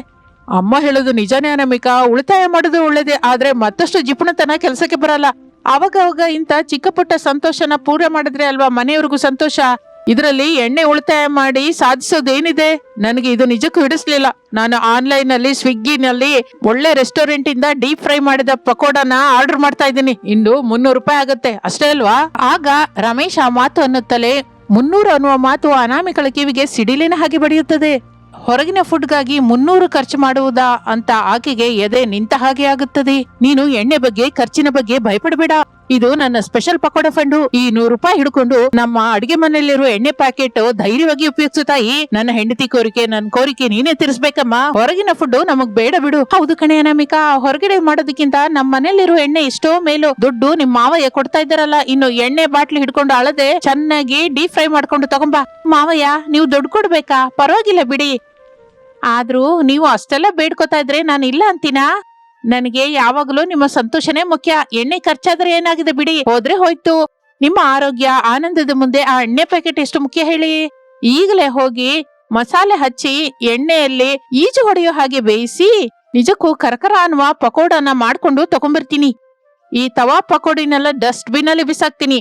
ಅಮ್ಮ ಹೇಳೋದು ನಿಜಾನೇ ಅನಾಮಿಕಾ, ಉಳಿತಾಯ ಮಾಡೋದು ಒಳ್ಳೇದೇ, ಆದ್ರೆ ಮತ್ತಷ್ಟು ಜಿಪುಣತನ ಕೆಲಸಕ್ಕೆ ಬರಲ್ಲ. ಅವಾಗ ಇಂತ ಚಿಕ್ಕ ಪುಟ್ಟ ಸಂತೋಷನ ಪೂರ ಮಾಡಿದ್ರೆ ಅಲ್ವಾ ಮನೆಯವ್ರಿಗೂ ಸಂತೋಷ. ಇದರಲ್ಲಿ ಎಣ್ಣೆ ಉಳಿತಾಯ ಮಾಡಿ ಸಾಧಿಸೋದೇನಿದೆ? ನನಗೆ ಇದು ನಿಜಕ್ಕೂ ಹಿಡಿಸ್ಲಿಲ್ಲ. ನಾನು ಆನ್ಲೈನ್ ನಲ್ಲಿ ಸ್ವಿಗ್ಗಿನಲ್ಲಿ ಒಳ್ಳೆ ರೆಸ್ಟೋರೆಂಟ್ ಇಂದ ಡೀಪ್ ಫ್ರೈ ಮಾಡಿದ ಪಕೋಡನ ಆರ್ಡರ್ ಮಾಡ್ತಾ ಇದ್ದೀನಿ. ಇನ್ನು 300 ರೂಪಾಯಿ ಆಗುತ್ತೆ ಅಷ್ಟೇ ಅಲ್ವಾ? ಆಗ ರಮೇಶ್ ಆ ಮಾತು ಅನ್ನುತ್ತಲೇ 300 ಅನ್ನುವ ಮಾತು ಅನಾಮಿಕಳ ಕಿವಿಗೆ ಸಿಡಿಲಿನ ಹಾಗೆ ಬಡಿಯುತ್ತದೆ. ಹೊರಗಿನ ಫುಡ್ಗಾಗಿ 300 ಖರ್ಚು ಮಾಡುವುದಾ ಅಂತ ಆಕೆಗೆ ಎದೆ ನಿಂತ ಹಾಗೆ ಆಗುತ್ತದೆ. ನೀನು ಎಣ್ಣೆ ಬಗ್ಗೆ ಖರ್ಚಿನ ಬಗ್ಗೆ ಭಯಪಡಬೇಡ. ಇದು ನನ್ನ ಸ್ಪೆಷಲ್ ಪಕೋಡ ಫಂಡು. ಈ 100 ರೂಪಾಯಿ ಹಿಡ್ಕೊಂಡು ನಮ್ಮ ಅಡಿಗೆ ಮನೆಯಲ್ಲಿರುವ ಎಣ್ಣೆ ಪ್ಯಾಕೆಟ್ ಧೈರ್ಯವಾಗಿ ಉಪಯೋಗಿಸು ತಾಯಿ. ನನ್ನ ಹೆಂಡತಿ ಕೋರಿಕೆ, ನನ್ನ ಕೋರಿಕೆ ನೀನೇ ತಿರ್ಸ್ಬೇಕಮ್ಮ. ಹೊರಗಿನ ಫುಡ್ ನಮಗ್ ಬೇಡ ಬಿಡು. ಹೌದು ಕಣೆ ಅನಾಮಿಕಾ, ಹೊರಗಡೆ ಮಾಡೋದಕ್ಕಿಂತ ನಮ್ಮ ಮನೆಯಲ್ಲಿರುವ ಎಣ್ಣೆ ಎಷ್ಟೋ ಮೇಲು. ದುಡ್ಡು ನಿಮ್ ಮಾವಯ್ಯ ಕೊಡ್ತಾ ಇದ್ದಾರಲ್ಲ, ಇನ್ನು ಎಣ್ಣೆ ಬಾಟ್ಲಿ ಹಿಡ್ಕೊಂಡು ಅಳದೆ ಚೆನ್ನಾಗಿ ಡೀಪ್ ಫ್ರೈ ಮಾಡ್ಕೊಂಡು ತಗೊಂಬಾ. ಮಾವಯ್ಯ, ನೀವು ದುಡ್ಡು ಕೊಡ್ಬೇಕಾ? ಪರವಾಗಿಲ್ಲ ಬಿಡಿ. ಆದ್ರೂ ನೀವು ಅಷ್ಟೆಲ್ಲ ಬೇಡ್ಕೋತಾ ಇದ್ರೆ ನಾನು ಇಲ್ಲ ಅಂತೀನಾ? ನನಗೆ ಯಾವಾಗಲೂ ನಿಮ್ಮ ಸಂತೋಷನೇ ಮುಖ್ಯ. ಎಣ್ಣೆ ಖರ್ಚಾದ್ರೆ ಏನಾಗಿದೆ ಬಿಡಿ, ಹೋದ್ರೆ ಹೋಯ್ತು. ನಿಮ್ಮ ಆರೋಗ್ಯ ಆನಂದದ ಮುಂದೆ ಆ ಎಣ್ಣೆ ಪ್ಯಾಕೆಟ್ ಎಷ್ಟು ಮುಖ್ಯ ಹೇಳಿ. ಈಗಲೇ ಹೋಗಿ ಮಸಾಲೆ ಹಚ್ಚಿ ಎಣ್ಣೆಯಲ್ಲಿ ಈಜು ಹೊಡೆಯೋ ಹಾಗೆ ಬೇಯಿಸಿ ನಿಜಕ್ಕೂ ಕರಕರ ಅನ್ನುವ ಪಕೋಡನ ಮಾಡ್ಕೊಂಡು ತಗೊಂಡ್ಬರ್ತೀನಿ. ಈ ತವಾ ಪಕೋಡಿನೆಲ್ಲ ಡಸ್ಟ್ ಬಿನ್ ಅಲ್ಲಿ ಬಿಸಾಕ್ತೀನಿ.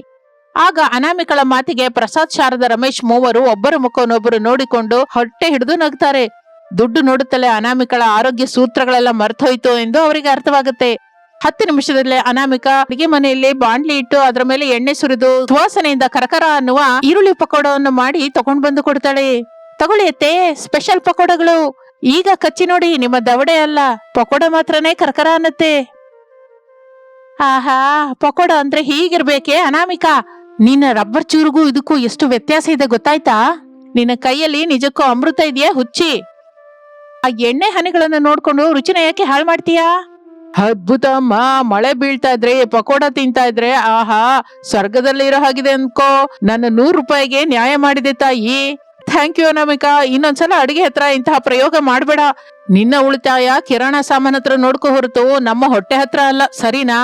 ಆಗ ಅನಾಮಿಕಳ ಮಾತಿಗೆ ಪ್ರಸಾದ್, ಶಾರದಾ, ರಮೇಶ್ ಮೂವರು ಒಬ್ಬರ ಮುಖವನ್ನೊಬ್ಬರು ನೋಡಿಕೊಂಡು ಹೊಟ್ಟೆ ಹಿಡಿದು ನಗ್ತಾರೆ. ದುಡ್ಡು ನೋಡುತ್ತಲೇ ಅನಾಮಿಕಳ ಆರೋಗ್ಯ ಸೂತ್ರಗಳೆಲ್ಲ ಮರ್ತೋಯ್ತು ಎಂದು ಅವರಿಗೆ ಅರ್ಥವಾಗುತ್ತೆ. 10 ನಿಮಿಷದಲ್ಲೇ ಅನಾಮಿಕಾ ಅಡಿಗೆ ಮನೆಯಲ್ಲಿ ಬಾಂಡ್ಲಿ ಇಟ್ಟು ಅದರ ಮೇಲೆ ಎಣ್ಣೆ ಸುರಿದು ಸುವಾಸನೆಯಿಂದ ಕರಕರ ಅನ್ನುವ ಈರುಳ್ಳಿ ಪಕೋಡವನ್ನು ಮಾಡಿ ತಗೊಂಡ್ ಬಂದು ಕೊಡ್ತಾಳೆ. ತಗೊಳ್ಳಿ ಅತ್ತೆ, ಸ್ಪೆಷಲ್ ಪಕೋಡಗಳು. ಈಗ ಕಚ್ಚಿ ನೋಡಿ, ನಿಮ್ಮ ದವಡೆ ಅಲ್ಲ, ಪಕೋಡ ಮಾತ್ರನೇ ಕರಕರ ಅನ್ನತ್ತೆ. ಆಹಾ, ಪಕೋಡ ಅಂದ್ರೆ ಹೀಗಿರ್ಬೇಕೆ ಅನಾಮಿಕಾ? ನಿನ್ನ ರಬ್ಬರ್ ಚೂರಿಗೂ ಇದಕ್ಕೂ ಎಷ್ಟು ವ್ಯತ್ಯಾಸ ಇದೆ ಗೊತ್ತಾಯ್ತಾ? ನಿನ್ನ ಕೈಯಲ್ಲಿ ನಿಜಕ್ಕೂ ಅಮೃತ ಇದೆಯಾ ಹುಚ್ಚಿ? ಆ ಎಣ್ಣೆ ಹನಿಗಳನ್ನು ನೋಡ್ಕೊಂಡು ರುಚಿನ ಯಾಕೆ ಹಾಳು ಮಾಡ್ತೀಯಾ? ಅದ್ಭುತ ಅಮ್ಮ, ಮಳೆ ಬೀಳ್ತಾ ಇದ್ರೆ ಪಕೋಡ ತಿಂತಾ ಇದ್ರೆ ಆಹಾ, ಸ್ವರ್ಗದಲ್ಲಿ ಇರೋ ಹಾಗಿದೆ ಅನ್ಕೋ. ನನ್ನ 100 ರೂಪಾಯಿಗೆ ನ್ಯಾಯ ಮಾಡಿದೆ ತಾಯಿ. Thank you Anamika. ಇನ್ನೊಂದ್ಸಲ ಅಡಿಗೆ ಹತ್ರ ಇಂತಹ ಪ್ರಯೋಗ ಮಾಡ್ಬೇಡ. ನಿನ್ನ ಉಳಿತಾಯ ಕಿರಾಣ ಸಾಮಾನ್ ಹತ್ರ ನೋಡ್ಕೋ ಹೊರತು ನಮ್ಮ ಹೊಟ್ಟೆ ಹತ್ರ ಅಲ್ಲ, ಸರಿನಾ?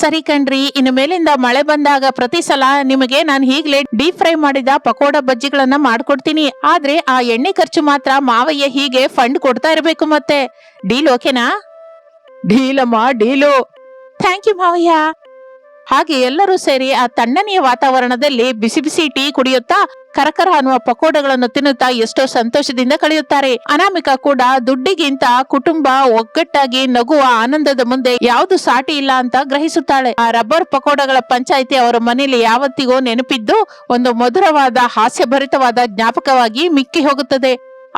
ಸರಿ ಕಣ್ರಿ, ಇನ್ನು ಮೇಲಿಂದ ಮಳೆ ಬಂದಾಗ ಪ್ರತಿ ಸಲ ನಿಮಗೆ ನಾನು ಹೀಗ್ಲೇ ಡೀಪ್ ಫ್ರೈ ಮಾಡಿದ ಪಕೋಡ ಬಜ್ಜಿಗಳನ್ನ ಮಾಡ್ಕೊಡ್ತೀನಿ. ಆದ್ರೆ ಆ ಎಣ್ಣೆ ಖರ್ಚು ಮಾತ್ರ ಮಾವಯ್ಯ ಹೀಗೆ ಫಂಡ್ ಕೊಡ್ತಾ ಇರ್ಬೇಕು ಮತ್ತೆ. ಡೀಲ್ ಓಕೆನಾ? ಡೀಲಮ್ಮ, ಡೀಲು. ಥ್ಯಾಂಕ್ ಯು ಮಾವಯ್ಯ. ಹಾಗೆ ಎಲ್ಲರೂ ಸೇರಿ ಆ ತಣ್ಣನೆಯ ವಾತಾವರಣದಲ್ಲಿ ಬಿಸಿ ಬಿಸಿ ಟೀ ಕುಡಿಯುತ್ತಾ ಕರಕರ ಅನ್ನುವ ಪಕೋಡಗಳನ್ನು ತಿನ್ನುತ್ತಾ ಎಷ್ಟೋ ಸಂತೋಷದಿಂದ ಕಳೆಯುತ್ತಾರೆ. ಅನಾಮಿಕಾ ಕೂಡ ದುಡ್ಡಿಗಿಂತ ಕುಟುಂಬ ಒಗ್ಗಟ್ಟಾಗಿ ನಗುವ ಆನಂದದ ಮುಂದೆ ಯಾವುದು ಸಾಟಿ ಇಲ್ಲ ಅಂತ ಗ್ರಹಿಸುತ್ತಾಳೆ. ಆ ರಬ್ಬರ್ ಪಕೋಡಗಳ ಪಂಚಾಯಿತಿ ಅವರ ಮನೆಯಲ್ಲಿ ಯಾವತ್ತಿಗೂ ನೆನಪಿದ್ದು ಒಂದು ಮಧುರವಾದ ಹಾಸ್ಯಭರಿತವಾದ ಜ್ಞಾಪಕವಾಗಿ ಮಿಕ್ಕಿ ಹೋಗುತ್ತದೆ.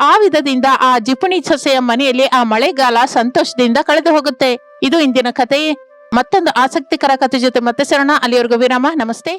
ಆ ವಿಧದಿಂದ ಆ ಜಿಪುಣಿ ಸೊಸೆಯ ಮನೆಯಲ್ಲಿ ಆ ಮಳೆಗಾಲ ಸಂತೋಷದಿಂದ ಕಳೆದು ಹೋಗುತ್ತೆ. ಇದು ಇಂದಿನ ಕಥೆ. ಮತ್ತೊಂದು ಆಸಕ್ತಿಕರ ಕಥೆ ಜೊತೆ ಮತ್ತೆ ಸೇರೋಣ. ಅಲ್ಲಿವರೆಗೂ ವಿರಾಮ. ನಮಸ್ತೆ.